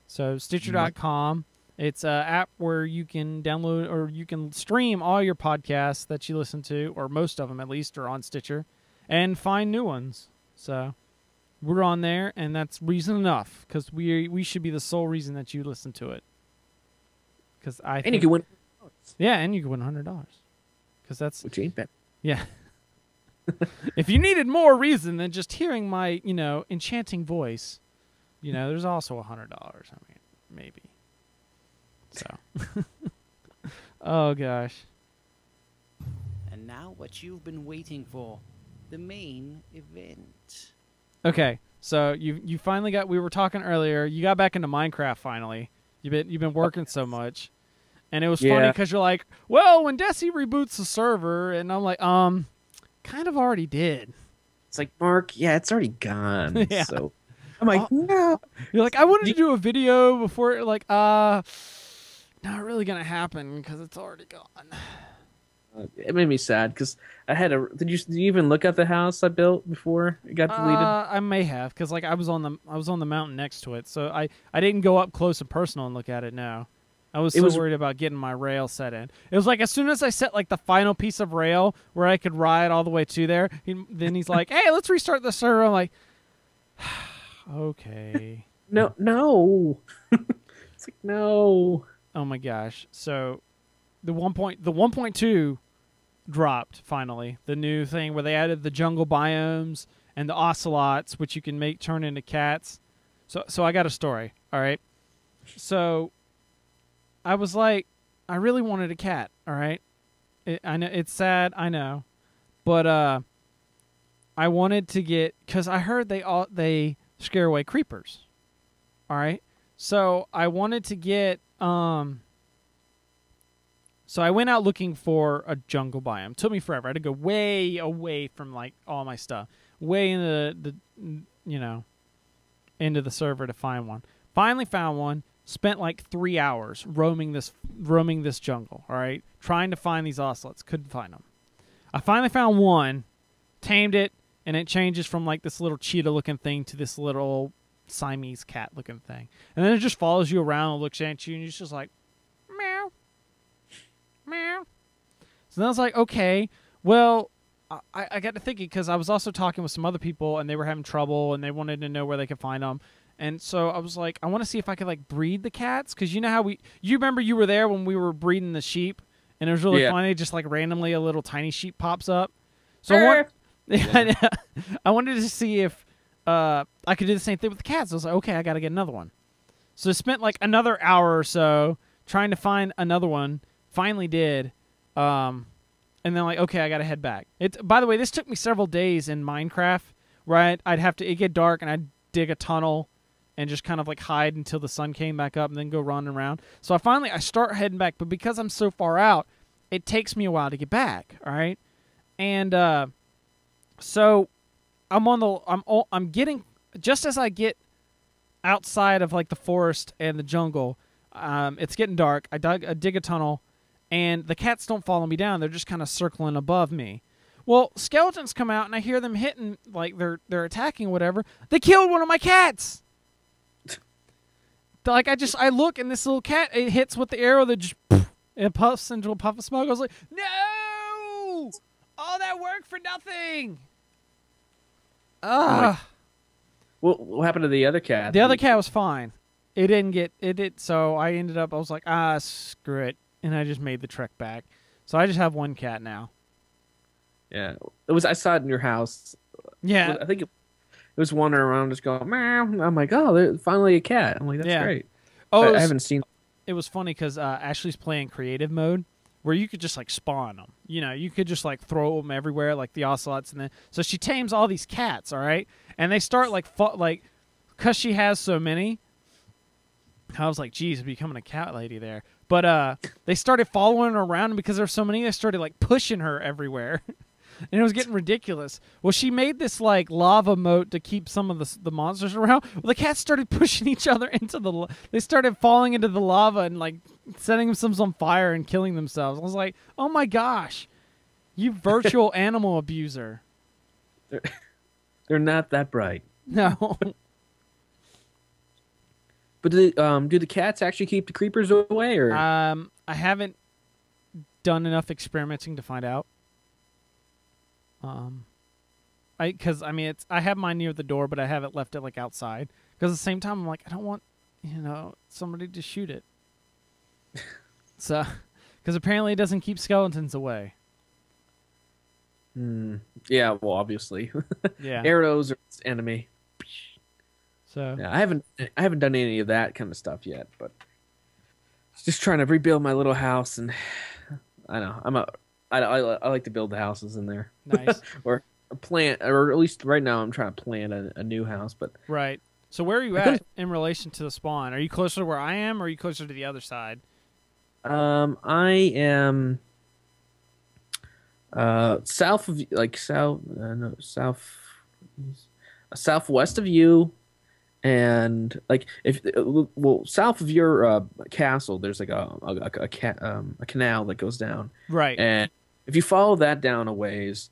So Stitcher.com. It's an app where you can download or you can stream all your podcasts that you listen to, or most of them at least, are on Stitcher, and find new ones. So we're on there, and that's reason enough, because we should be the sole reason that you listen to it. And you can win. Yeah, and you can win $100. Because that's... Which ain't bad. Yeah. If you needed more reason than just hearing my, enchanting voice, there's also $100. I mean, maybe. So. Oh, gosh. And now what you've been waiting for. The main event. Okay, so you finally got... We were talking earlier. You got back into Minecraft finally. You've been working so much. And it was funny because you're like, well, when Desi reboots the server, and I'm like, kind of already did. It's like, Mark, yeah, it's already gone. Yeah. So I'm like, no. You're like, I wanted to do a video before, like, not really gonna happen because it's already gone. It made me sad because I had a. Did you even look at the house I built before it got deleted? I may have because like I was on the mountain next to it, so I didn't go up close and personal and look at it. No, I was worried about getting my rail set in. It was like as soon as I set like the final piece of rail where I could ride all the way to there, then he's like, "Hey, let's restart the server." I'm like, okay. No. It's like no. Oh my gosh. So the 1.2 dropped finally. The new thing where they added the jungle biomes and the ocelots, which you can turn into cats. So I got a story. All right. So I was like, I really wanted a cat. All right. I know it's sad. I know, but I wanted to get because I heard they scare away creepers. All right. So I wanted to get So I went out looking for a jungle biome. It took me forever. I had to go way away from like all my stuff, way into into the server to find one. Finally found one. Spent like 3 hours roaming this jungle. All right, trying to find these ocelots. Couldn't find them. I finally found one, tamed it, and it changes from like this little cheetah-looking thing to this little Siamese cat-looking thing, and then it just follows you around and looks at you, and it's just like, meow. Meow. So then I was like, okay, well, I got to thinking because I was also talking with some other people and they were having trouble and they wanted to know where they could find them. And so I was like, I want to see if I could like breed the cats because you know how you remember you were there when we were breeding the sheep and it was really funny. Just like randomly a little tiny sheep pops up. So I wanted to see if I could do the same thing with the cats. I was like, okay, I got to get another one. So I spent like another hour or so trying to find another one. Finally did, and then like, okay, I gotta head back. By the way, this took me several days in Minecraft, right? It'd get dark and I'd dig a tunnel and just kind of like hide until the sun came back up and then go running around. So I start heading back, but because I'm so far out, it takes me a while to get back. All right, and so I'm getting just as I get outside of like the forest and the jungle, it's getting dark. I dig a tunnel. And the cats don't follow me down. They're just kind of circling above me. Well, skeletons come out, and I hear them hitting, like they're attacking or whatever. They killed one of my cats. Like I look, and this little cat, it hits with the arrow that just it puffs into a puff of smoke. I was like, no! All that work for nothing. What happened to the other cat? The other cat was fine. It didn't get it. So I was like, screw it. And I just made the trek back. So I just have one cat now. Yeah. I saw it in your house. Yeah. I think it was wandering around just going, meow. I'm like, oh, there's finally a cat. I'm like, that's great. Oh, I haven't seen. It was funny because Ashley's playing creative mode where you could just like spawn them. You know, you could just like throw them everywhere like the ocelots. And then, so she tames all these cats, all right? And they start like, because she has so many. I was like, geez, becoming a cat lady there. But they started following her around, and because there's so many, they started like pushing her everywhere, and it was getting ridiculous. Well, she made this like lava moat to keep some of the monsters around. Well, the cats started pushing each other into they started falling into the lava and like setting themselves on fire and killing themselves. I was like, oh my gosh, you virtual animal abuser. They're not that bright. No. But do the cats actually keep the creepers away, or? I haven't done enough experimenting to find out. I have mine near the door, but I haven't left it like outside. Because at the same time, I'm like, I don't want, somebody to shoot it. So, because apparently it doesn't keep skeletons away. Yeah, well, obviously. Yeah. Arrows are its enemy. So yeah, I haven't done any of that kind of stuff yet, but just trying to rebuild my little house, and I know I like to build the houses in there. Nice. Or plant, or at least right now I'm trying to plant a new house, but right. So where are you at in relation to the spawn? Are you closer to where I am, or are you closer to the other side? I am south of southwest of you. And like if well south of your castle, there's like a canal that goes down, Right. and if you follow that down a ways,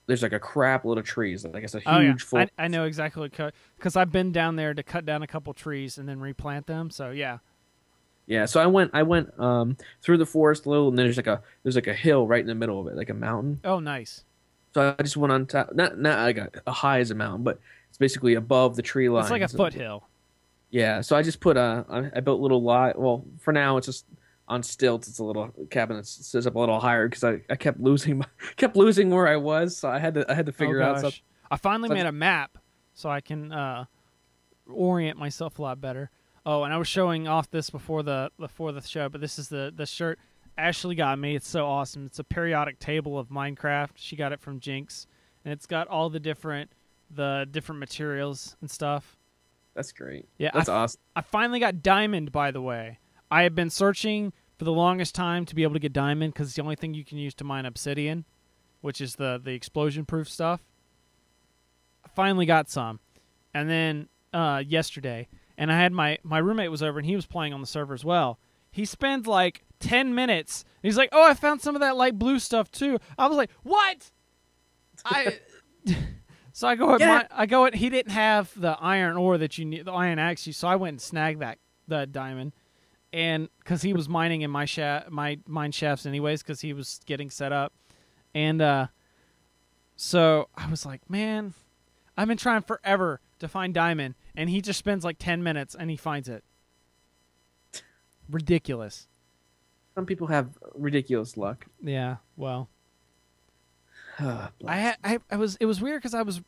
there's like a crap load of trees. Like it's a Oh yeah, huge forest. I know exactly what because I've been down there to cut down a couple trees and then replant them. So yeah. Yeah, so I went through the forest a little, and then there's like a hill right in the middle of it, like a mountain. Oh nice. So I just went on top, not like a high as a mountain, but it's basically above the tree line. It's like a So, foothill. yeah, so I just put I built a little lot. Well, for now it's just on stilts. It's a little cabin that sits up a little higher because I kept losing kept losing where I was, so I had to Oh figure out gosh. something. I finally So made a map so I can orient myself a lot better. Oh, and I was showing off this before the show, but this is the shirt Ashley got me. It's so awesome. It's a periodic table of Minecraft. She got it from Jinx, and it's got all the different materials and stuff. That's great. Yeah, That's awesome. I finally got diamond. By the way, I have been searching for the longest time to be able to get diamond because it's the only thing you can use to mine obsidian, which is the explosion proof stuff. I finally got some, and then yesterday, and I had my roommate was over and he was playing on the server as well. He spends like 10 minutes. And he's like, "Oh, I found some of that light blue stuff too." I was like, "What?" I So I go at Yeah. I go at he didn't have the iron ore that you need, the iron axe. So I went and snagged the diamond, and because he was mining in my mine shafts anyways, because he was getting set up, and so I was like, man, I've been trying forever to find diamond, and he just spends like 10 minutes and he finds it. Ridiculous. Some people have ridiculous luck. Yeah. Well. Bless. I was it was weird because I was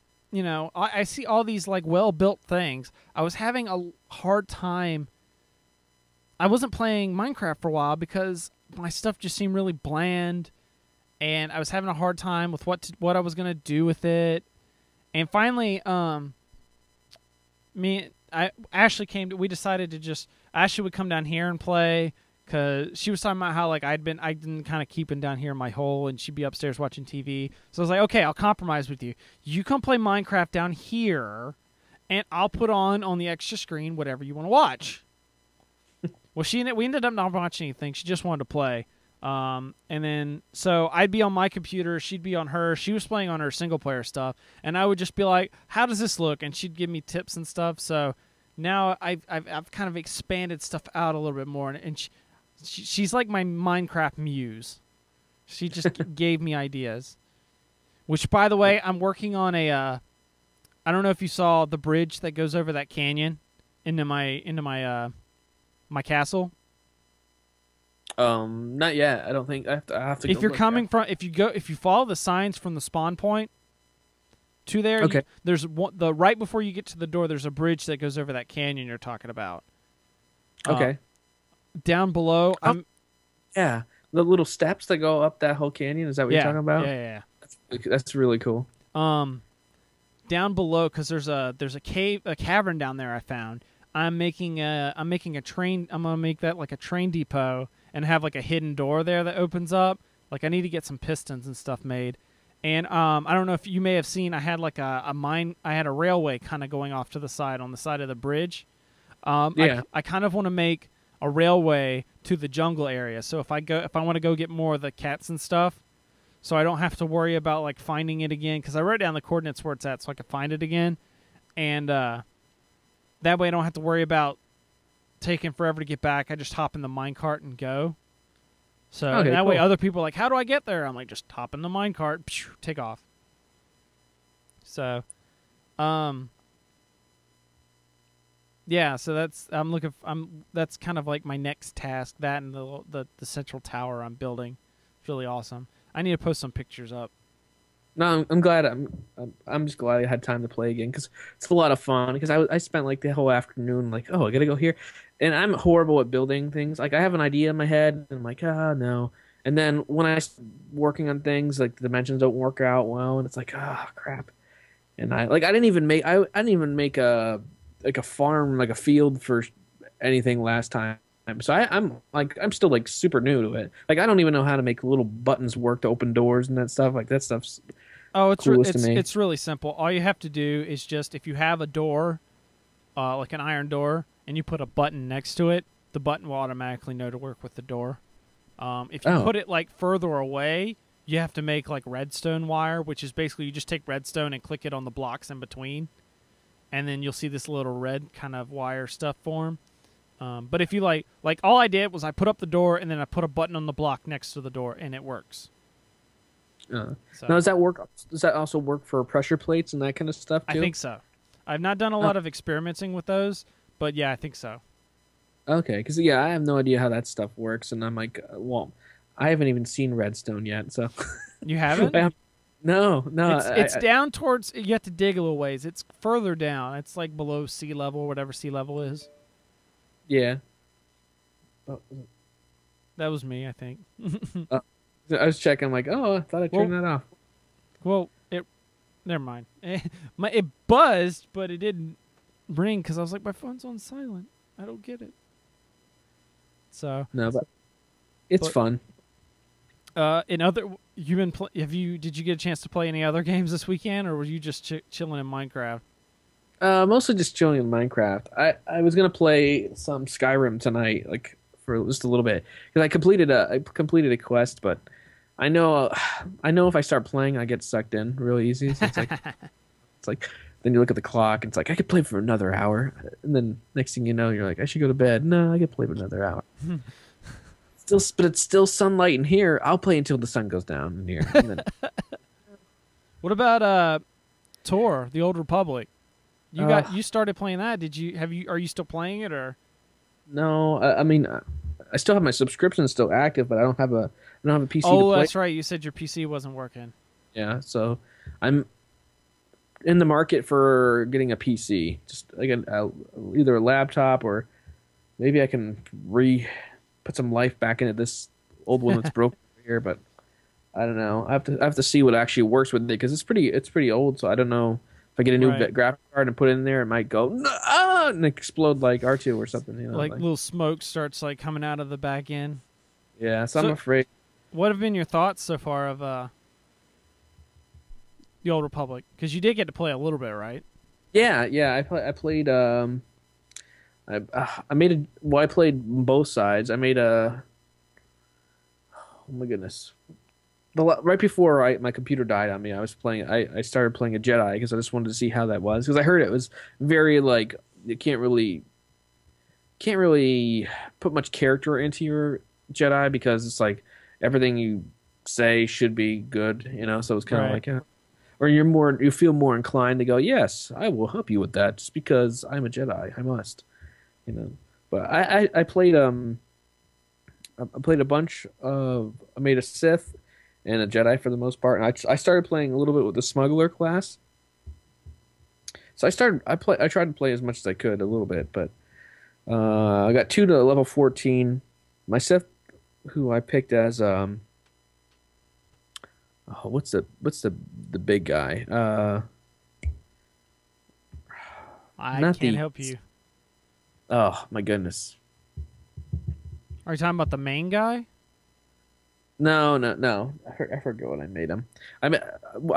I see all these like well built things. I was having a hard time. I wasn't playing Minecraft for a while because my stuff just seemed really bland, and I was having a hard time with what I was gonna do with it. And finally, Ashley we decided to just Ashley would come down here and play. Because she was talking about how like I'd been kind of keeping down here in my hole, and she'd be upstairs watching TV. So I was like, okay, I'll compromise with you. You come play Minecraft down here, and I'll put on the extra screen whatever you want to watch. Well, we ended up not watching anything. She just wanted to play. And then so I'd be on my computer, she'd be on her. She was playing on her single player stuff, and I would just be like, "How does this look?" And she'd give me tips and stuff. So now I've kind of expanded stuff out a little bit more, and she's like my Minecraft muse. She just gave me ideas. Which, by the way, I'm working on I don't know if you saw the bridge that goes over that canyon into my castle. Not yet. I don't think I have to. If go you're look coming from, if you follow the signs from the spawn point to there, Okay. there's right before you get to the door. There's a bridge that goes over that canyon you're talking about. Okay. Down below, Yeah, the little steps that go up that whole canyon. Is that what you're talking about? Yeah. That's really cool. Down below, because there's a cavern down there. I found. I'm making a train. I'm gonna make that like a train depot and have like a hidden door there that opens up. Like I need to get some pistons and stuff made. And I don't know if you may have seen. I had like a mine. I had a railway kind of going off to the side on the side of the bridge. Yeah. I kind of want to make a railway to the jungle area. So if I want to go get more of the cats and stuff, so I don't have to worry about like finding it again, because I wrote down the coordinates where it's at so I can find it again, and that way I don't have to worry about taking forever to get back. I just hop in the minecart and go. So Okay, that way cool. other people are like, how do I get there? I'm like, just hop in the minecart, take off. So, yeah, so that's that's kind of like my next task. That and the central tower I'm building. It's really awesome. I need to post some pictures up. No, I'm glad. I'm just glad I had time to play again because it's a lot of fun. Because I spent like the whole afternoon like, oh, I gotta go here, and I'm horrible at building things. Like I have an idea in my head, and I'm like, no. And then when I start working on things, like the dimensions don't work out well, and it's like, crap. And I didn't even make a farm, like a field for anything last time. So I'm still like super new to it. Like I don't even know how to make little buttons work to open doors and that stuff. Like that stuff's Oh, coolest to me. it's really simple. All you have to do is just, if you have a door, like an iron door, and you put a button next to it, the button will automatically know to work with the door. If you put it like further away, you have to make like redstone wire, which is basically you just take redstone and click it on the blocks in between, and then you'll see this little red kind of wire stuff form. But if you like all I did was I put up the door and then I put a button on the block next to the door, and it works. Now, does that work? Does that also work for pressure plates and that kind of stuff too? I think so. I've not done a lot of experimenting with those, but yeah, I think so. Okay, because I have no idea how that stuff works, and I'm like, well, I haven't even seen redstone yet, so. You haven't? No. It's down towards. You have to dig a little ways. It's further down. It's like below sea level, whatever sea level is. Yeah. That was me, I think. I was checking. I'm like, I thought I turned that off. Well, never mind. It buzzed, but it didn't ring because I was like, my phone's on silent. I don't get it. So no, but it's fun. Did you get a chance to play any other games this weekend, or were you just chilling in Minecraft? Mostly just chilling in Minecraft. I was gonna play some Skyrim tonight, like for just a little bit, because I completed a quest, but I know if I start playing, I get sucked in real easy. So it's like then you look at the clock, and it's like I could play for another hour, and then next thing you know, you're like I should go to bed. No, I could play for another hour. But it's still sunlight in here. I'll play until the sun goes down in here. And then... What about Tor, The Old Republic? You started playing that. Are you still playing it or? No, I mean, I still have my subscription still active, but I don't have a PC. Oh, to play. That's right. You said your PC wasn't working. Yeah, so I'm in the market for getting a PC, just like either a laptop or maybe I can put some life back into this old one that's broken here. But I don't know. I have to see what actually works with it because it's pretty old. So I don't know. If I get a new graphics card and put it in there, it might go and explode like R2 or something. Like little smoke starts like coming out of the back end. Yeah, so I'm afraid. What have been your thoughts so far of The Old Republic? Because you did get to play a little bit, right? Yeah. I played. I played both sides. I made a. Oh my goodness. Right before my computer died on me, I was playing. I started playing a Jedi because I just wanted to see how that was because I heard it was very like you can't really put much character into your Jedi because it's like everything you say should be good, So it's kind of like, or you feel more inclined to go, yes, I will help you with that just because I'm a Jedi, I must, But I played I played a bunch of I made a Sith. And a Jedi for the most part, and I started playing a little bit with the Smuggler class. So I tried to play as much as I could, a little bit, but I got 2 to level 14. My Sith, who I picked as what's the big guy? I can't help you. Oh my goodness! Are you talking about the main guy? No. I forget what I made him. I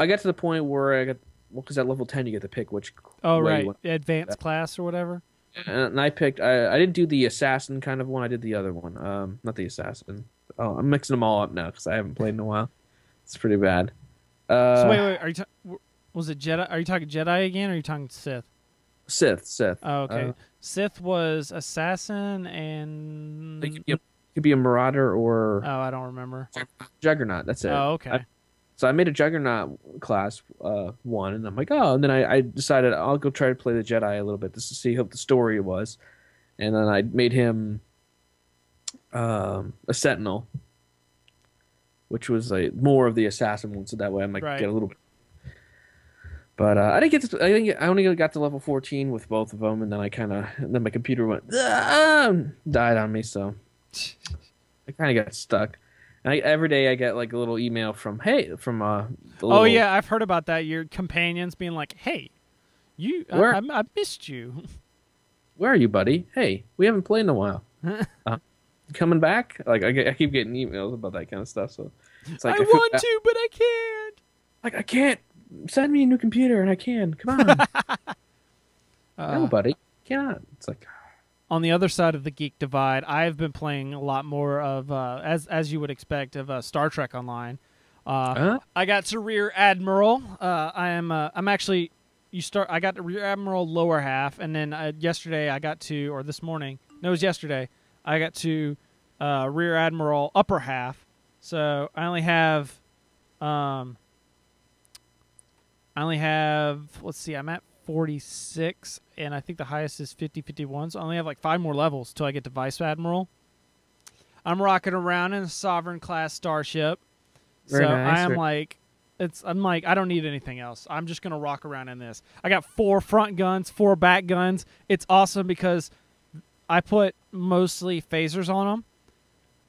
got to the point where because at level 10 you get to pick which. Oh right, advanced class or whatever. And I picked. I didn't do the assassin kind of one. I did the other one. Not the assassin. Oh, I'm mixing them all up now because I haven't played in a while. It's pretty bad. So wait. Was it Jedi? Are you talking Jedi again, or are you talking Sith? Sith. Oh, okay. Sith was assassin and. Could be a Marauder or... Oh, I don't remember. Juggernaut, that's it. Oh, okay. So I made a Juggernaut class 1, and I'm like, and then I decided I'll go try to play the Jedi a little bit just to see how the story was. And then I made him a Sentinel, which was more of the assassin one, so that way I might get a little bit. But I didn't get to, I only got to level 14 with both of them, and then my computer went, died on me, so... I kind of got stuck. Every day I get like a little email from Oh yeah, I've heard about that. Your companions being like, "Hey, I missed you. Where are you, buddy? Hey, we haven't played in a while. Coming back?" Like I keep getting emails about that kind of stuff. So it's like I want to, but I can't. Like I can't. Send me a new computer, and I can. Come on. No, buddy, can't. It's like, on the other side of the geek divide, I've been playing a lot more of, as you would expect, of Star Trek Online. I got to Rear Admiral. I'm actually, I got to Rear Admiral lower half, and then yesterday I got to, or this morning, no, it was yesterday, I got to Rear Admiral upper half. So I only have, let's see, I'm at 46, and I think the highest is 50-51, so I only have like 5 more levels till I get to Vice Admiral. I'm rocking around in a Sovereign class starship. Very so nice. I'm like, I don't need anything else. I'm just going to rock around in this. I got 4 front guns, 4 back guns. It's awesome because I put mostly phasers on them,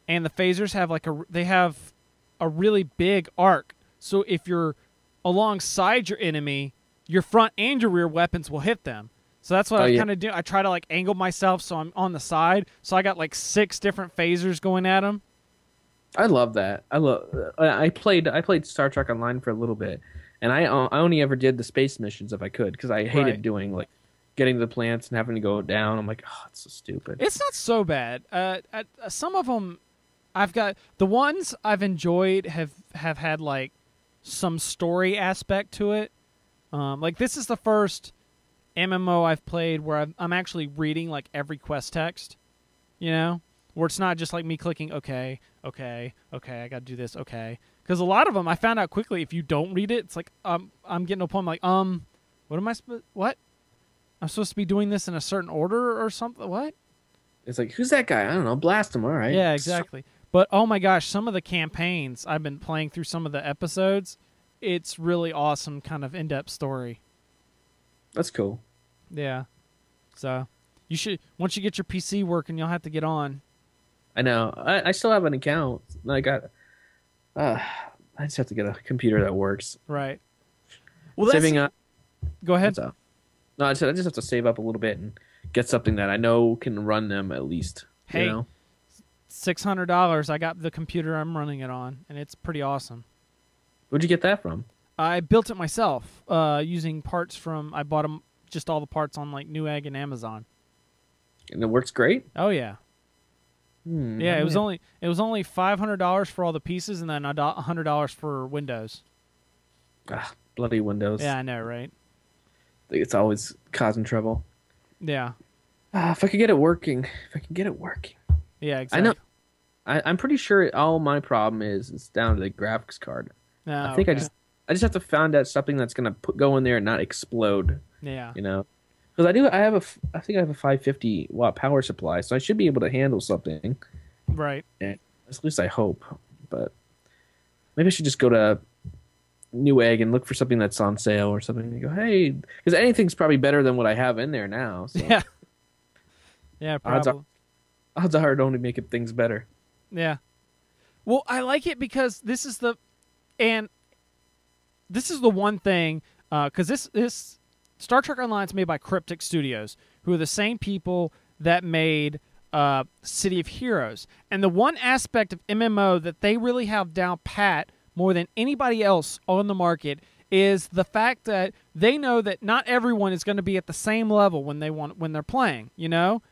and the phasers have they have a really big arc. So if you're alongside your enemy, your front and your rear weapons will hit them. So that's what I kind of do. I try to like angle myself so I'm on the side. So I got like 6 different phasers going at them. I love that. I played Star Trek Online for a little bit, and I only ever did the space missions if I could, because I hated doing like getting to the planets and having to go down. I'm like, oh, it's so stupid. It's not so bad. Some of them, I've got the ones I've enjoyed have had like some story aspect to it. Like this is the first MMO I've played where I'm actually reading like every quest text, you know, where it's not just like me clicking okay, I got to do this, okay. Because a lot of them I found out quickly, if you don't read it, it's like I'm getting to a point like what am I what? I'm supposed to be doing this in a certain order or something. What? It's like, who's that guy? I don't know. Blast him. All right. Yeah, exactly. But oh my gosh, some of the campaigns I've been playing through some of the episodes. It's really awesome, kind of in-depth story. That's cool. Yeah. So you should, once you get your PC working, you'll have to get on. I know. I still have an account. I just have to get a computer that works. Right. Well, that's... Saving up. Go ahead. No, I just have to save up a little bit and get something that I know can run them at least. Hey, you know? $600. I got the computer I'm running it on, and it's pretty awesome. Where'd you get that from? I built it myself using parts from... I bought them, just all the parts on like Newegg and Amazon. And it works great? Oh, yeah. Yeah, it was only $500 for all the pieces, and then $100 for Windows. Ah, bloody Windows. Yeah, I know, right? It's always causing trouble. Yeah. If I could get it working. Yeah, exactly. I know. I'm pretty sure all my problem is down to the graphics card. Oh, I think I just have to find out something that's gonna go in there and not explode. Yeah. You know, because I think I have a 550 watt power supply, so I should be able to handle something. Right. Yeah, at least I hope. But maybe I should just go to Newegg and look for something that's on sale or something. And go, hey, because anything's probably better than what I have in there now. So. Yeah. Yeah, probably. Odds are only making things better. Yeah. Well, I like it because this is the one thing, because this Star Trek Online is made by Cryptic Studios, who are the same people that made City of Heroes. And the one aspect of MMO that they really have down pat more than anybody else on the market is the fact that they know that not everyone is going to be at the same level when they're playing, you know?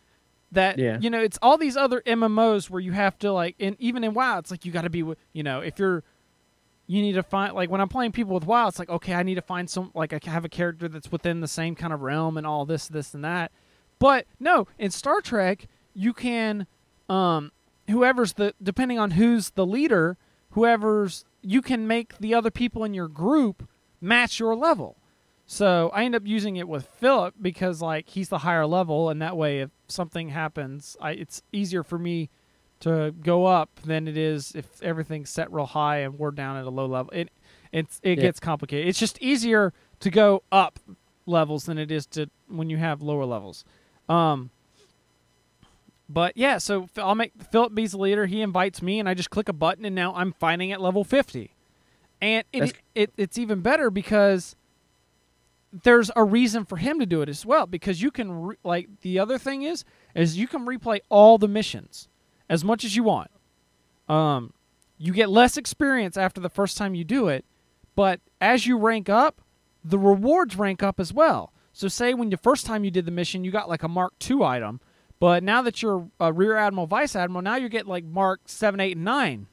That, you know, it's all these other MMOs where you have to, like, even in WoW, it's like you got to be, you know, you need to find, like, when I'm playing people with WoW, it's like, okay, I need to find I have a character that's within the same kind of realm and all this, and that. But, no, in Star Trek, you can, depending on who's the leader, you can make the other people in your group match your level. So I end up using it with Philip because, like, he's the higher level, and that way if something happens, it's easier for me to go up than it is if everything's set real high and we're down at a low level. It gets complicated. It's just easier to go up levels than it is to when you have lower levels. But yeah, so I'll make Philip be the leader. He invites me, and I just click a button, and now I'm fighting at level 50. And it's even better because there's a reason for him to do it as well, because you can the other thing is you can replay all the missions as much as you want. You get less experience after the first time you do it, but as you rank up, the rewards rank up as well. So say when the first time you did the mission, you got like a Mark II item, but now that you're a Rear Admiral, Vice Admiral, now you're getting like Mark 7, 8, and 9.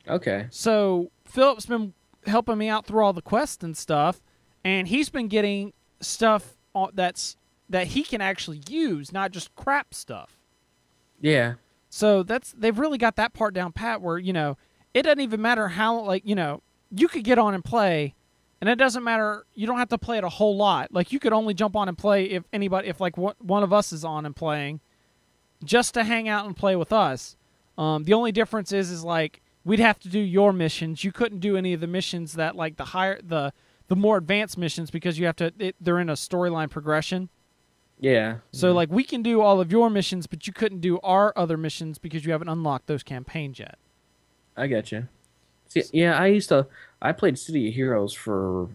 Okay. So Philip's been helping me out through all the quests and stuff, and he's been getting stuff that he can actually use, not just crap stuff. Yeah. So they've really got that part down pat where, you know, it doesn't even matter how, like, you know, you could get on and play, and it doesn't matter. You don't have to play it a whole lot. Like, you could only jump on and play if like one of us is on and playing, just to hang out and play with us. The only difference is like we'd have to do your missions. You couldn't do any of the missions that like the more advanced missions because you have to. They're in a storyline progression. Yeah. So like we can do all of your missions, but you couldn't do our other missions because you haven't unlocked those campaigns yet. I get you. See, yeah, I played City of Heroes for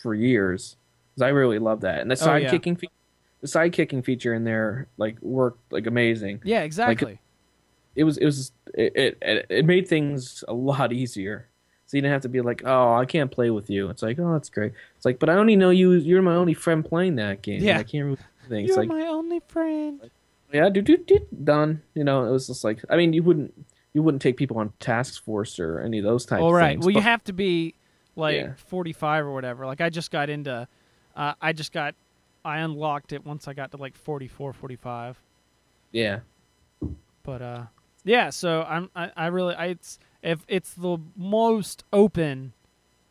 years because I really love that, and the sidekicking feature in there like worked like amazing. Yeah, exactly. Like, it made things a lot easier. So you didn't have to be like, oh, I can't play with you. It's like, oh, that's great. It's like, but I only know you. You're my only friend playing that game. Yeah, I can't really do things. You're like, my only friend. Yeah, done. You know, it was just like, I mean, you wouldn't take people on task force or any of those types of right. things. Well, you have to be like 45 or whatever. Like I just got into, I unlocked it once I got to like 44, 45. Yeah. But yeah. So it's the most open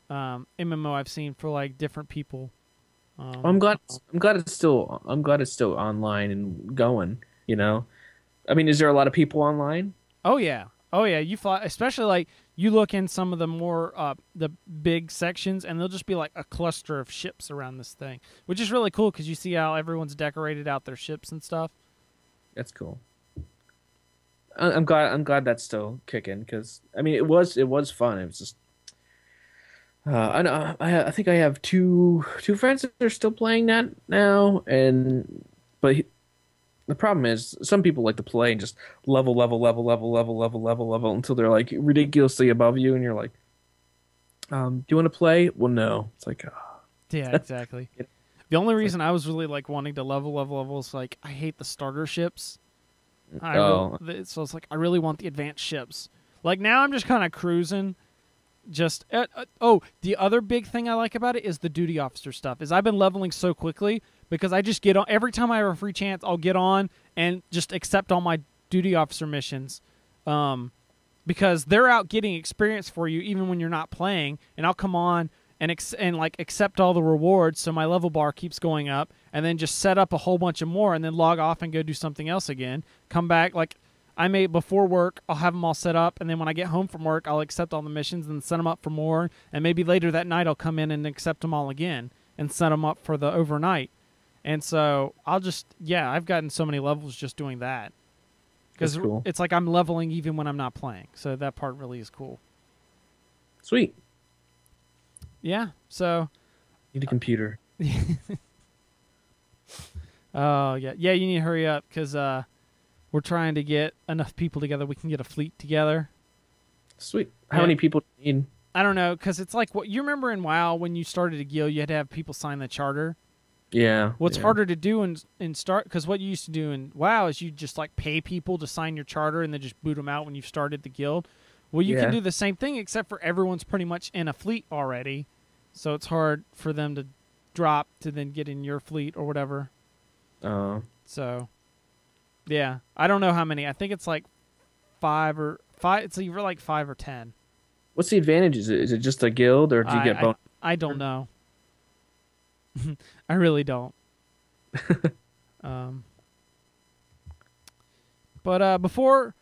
MMO I've seen for like different people. I'm glad it's still online and going. You know, I mean, is there a lot of people online? Oh yeah. You fly, especially like you look in some of the more the big sections, and there'll just be like a cluster of ships around this thing, which is really cool because you see how everyone's decorated out their ships and stuff. That's cool. I'm glad that's still kicking because I mean it was fun. It was just I think I have two friends that are still playing that now, but the problem is some people like to play and just level until they're like ridiculously above you, and you're like, do you want to play? Well, no. It's like, yeah, exactly. The only reason I was really like wanting to level is like I hate the starter ships. So it's like I really want the advanced ships. Like now I'm just kind of cruising. Just the other big thing I like about it is the duty officer stuff. Is I've been leveling so quickly because I just get on every time I have a free chance. I'll get on and just accept all my duty officer missions, because they're out getting experience for you even when you're not playing. And I'll come on and accept all the rewards, so my level bar keeps going up, and then just set up a whole bunch of more, and then log off and go do something else again. Come back like. I may, before work, I'll have them all set up, and then when I get home from work, I'll accept all the missions and set them up for more, and maybe later that night I'll come in and accept them all again and set them up for the overnight. And so I've gotten so many levels just doing that. Because cool. It's like I'm leveling even when I'm not playing, so that part really is cool. Sweet. Yeah, so... Need a computer. Oh, yeah. Yeah, you need to hurry up, because... we're trying to get enough people together we can get a fleet together. Sweet. How many people do you need? I don't know, because it's like what you remember in WoW when you started a guild, you had to have people sign the charter. Yeah. What's harder to do in start, because what you used to do in WoW is you just like pay people to sign your charter and then just boot them out when you've started the guild. Well, you can do the same thing, except for everyone's pretty much in a fleet already, so it's hard for them to drop to then get in your fleet or whatever. So. Yeah, I don't know how many. I think it's like five. It's either like 5 or 10. What's the advantage? Is it just a guild, or do you get bonus? I don't know. I really don't. But before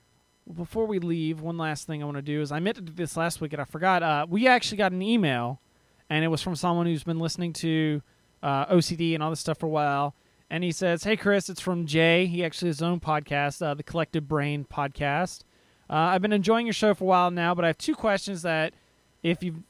we leave, one last thing I want to do is I meant to do this last week and I forgot. We actually got an email, and it was from someone who's been listening to OCD and all this stuff for a while. And he says, "Hey, Chris, it's from Jay. He actually has his own podcast, the Collective Brain podcast. I've been enjoying your show for a while now, but I have 2 questions that if you've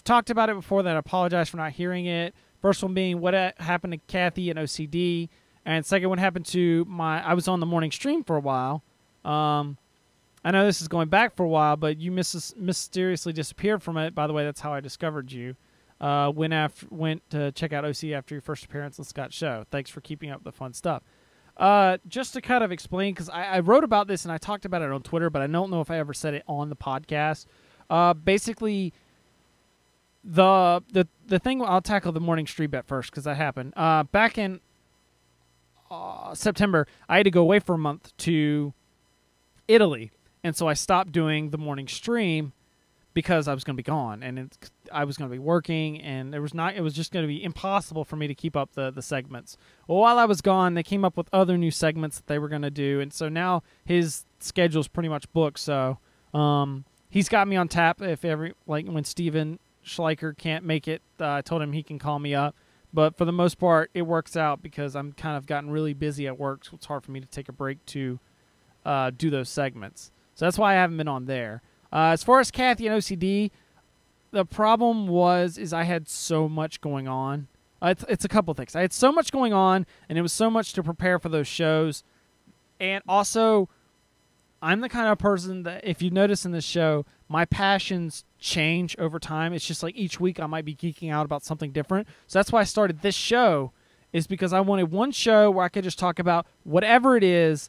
talked about it before, then I apologize for not hearing it. First one being, what happened to Kathy and OCD? And second, what happened to I was on the morning stream for a while. I know this is going back for a while, but you mysteriously disappeared from it. By the way, that's how I discovered you. went to check out OC after your first appearance on Scott's show. Thanks for keeping up the fun stuff. Just to kind of explain, because I wrote about this and I talked about it on Twitter, but I don't know if I ever said it on the podcast. Basically, the thing, I'll tackle the morning street bet first because that happened. Back in September, I had to go away for a month to Italy, and so I stopped doing the morning stream because I was going to be gone, and I was going to be working, and it was just going to be impossible for me to keep up the segments. Well, while I was gone, they came up with other new segments that they were going to do, and so now his schedule's pretty much booked. So he's got me on tap if when Steven Schleicher can't make it. I told him he can call me up, but for the most part, it works out because I'm kind of gotten really busy at work, so it's hard for me to take a break to do those segments. So that's why I haven't been on there. As far as Kathy and OCD, the problem is I had so much going on. It's a couple things. I had so much going on, and it was so much to prepare for those shows. And also, I'm the kind of person that, if you notice in this show, my passions change over time. It's just like each week I might be geeking out about something different. So that's why I started this show, is because I wanted one show where I could just talk about whatever it is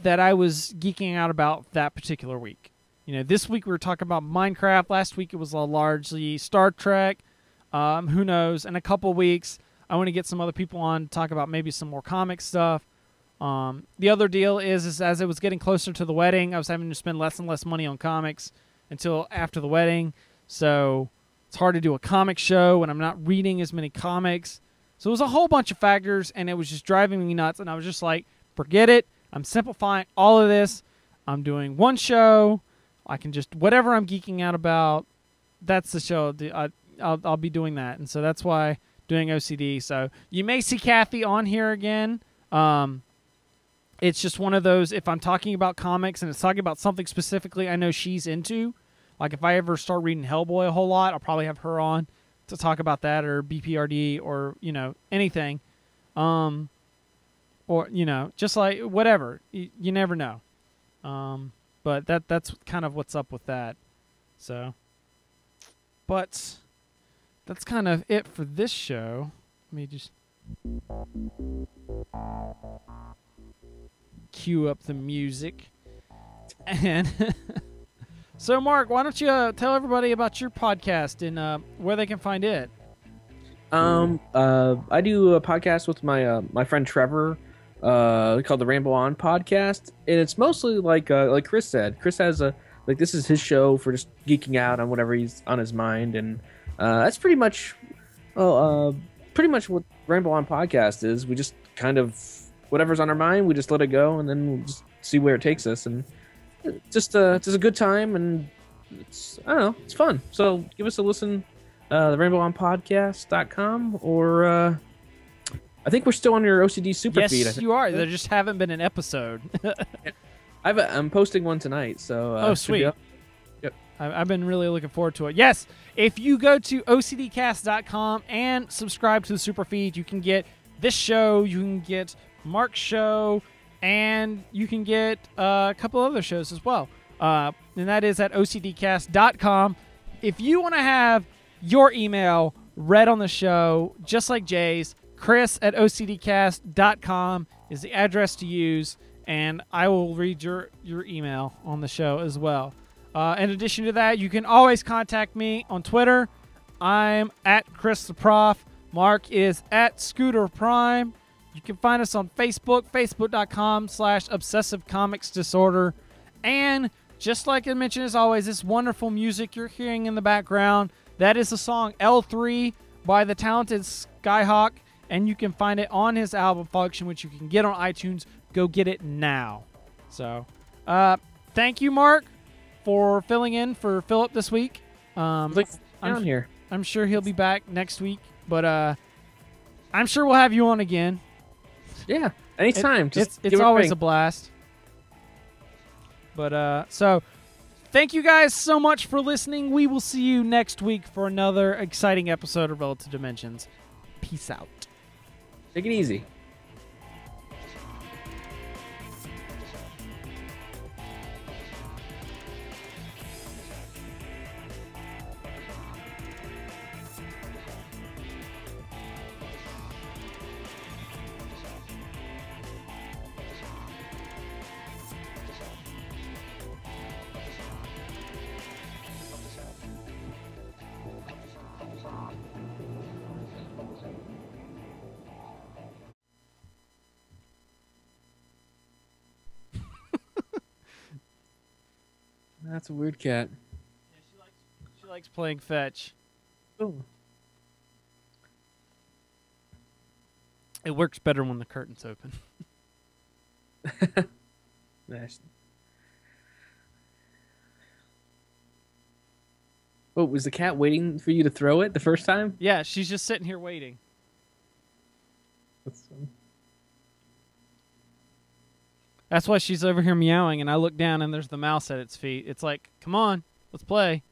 that I was geeking out about that particular week. You know, this week we were talking about Minecraft. Last week it was largely Star Trek. Who knows? In a couple weeks, I want to get some other people on to talk about maybe some more comic stuff. The other deal is as it was getting closer to the wedding, I was having to spend less and less money on comics until after the wedding. So it's hard to do a comic show when I'm not reading as many comics. So it was a whole bunch of factors, and it was just driving me nuts. And I was just like, forget it. I'm simplifying all of this. I'm doing one show. I can just, whatever I'm geeking out about, that's the show. I'll be doing that. And so that's why doing OCD. So you may see Kathy on here again. It's just one of those, if I'm talking about comics and it's talking about something specifically I know she's into, like if I ever start reading Hellboy a whole lot, I'll probably have her on to talk about that, or BPRD, or, anything. Or, just like whatever. You never know. But that's kind of what's up with that. So, but that's kind of it for this show. Let me just cue up the music. And so, Mark, why don't you tell everybody about your podcast and where they can find it? I do a podcast with my friend Trevor. Called the RambleOn podcast, and it's mostly like Chris said. Chris has this is his show for just geeking out on whatever he's on his mind, and that's pretty much what RambleOn podcast is. We just kind of whatever's on our mind, we just let it go, and then we'll just see where it takes us, and it's a good time, and it's it's fun. So give us a listen, the RambleOnPodcast.com, or I think we're still on your OCD super feed. Yes, you are. There just haven't been an episode. I'm posting one tonight, so sweet. Yep. I've been really looking forward to it. Yes, if you go to OCDcast.com and subscribe to the super feed, you can get this show, you can get Mark's show, and you can get a couple other shows as well. And that is at OCDcast.com. If you want to have your email read on the show, just like Jay's, Chris@OCDcast.com is the address to use, and I will read your email on the show as well. In addition to that, you can always contact me on Twitter. I'm at Chris the Prof. Mark is at Scooter Prime. You can find us on Facebook, facebook.com/Obsessive Comics Disorder. And just like I mentioned, as always, this wonderful music you're hearing in the background, that is the song L3 by the talented Skyhawk. And you can find it on his album Function, which you can get on iTunes. Go get it now. So, thank you, Mark, for filling in for Philip this week. I'm here. I'm sure he'll be back next week, but I'm sure we'll have you on again. Yeah, anytime. It's always a blast. But so, thank you guys so much for listening. We will see you next week for another exciting episode of Relative Dimensions. Peace out. Take it easy. That's a weird cat. Yeah, she likes playing fetch. Oh. It works better when the curtain's open. Nice. Oh, was the cat waiting for you to throw it the first time? Yeah, she's just sitting here waiting. That's why she's over here meowing, and I look down and there's the mouse at its feet. It's like, come on, let's play.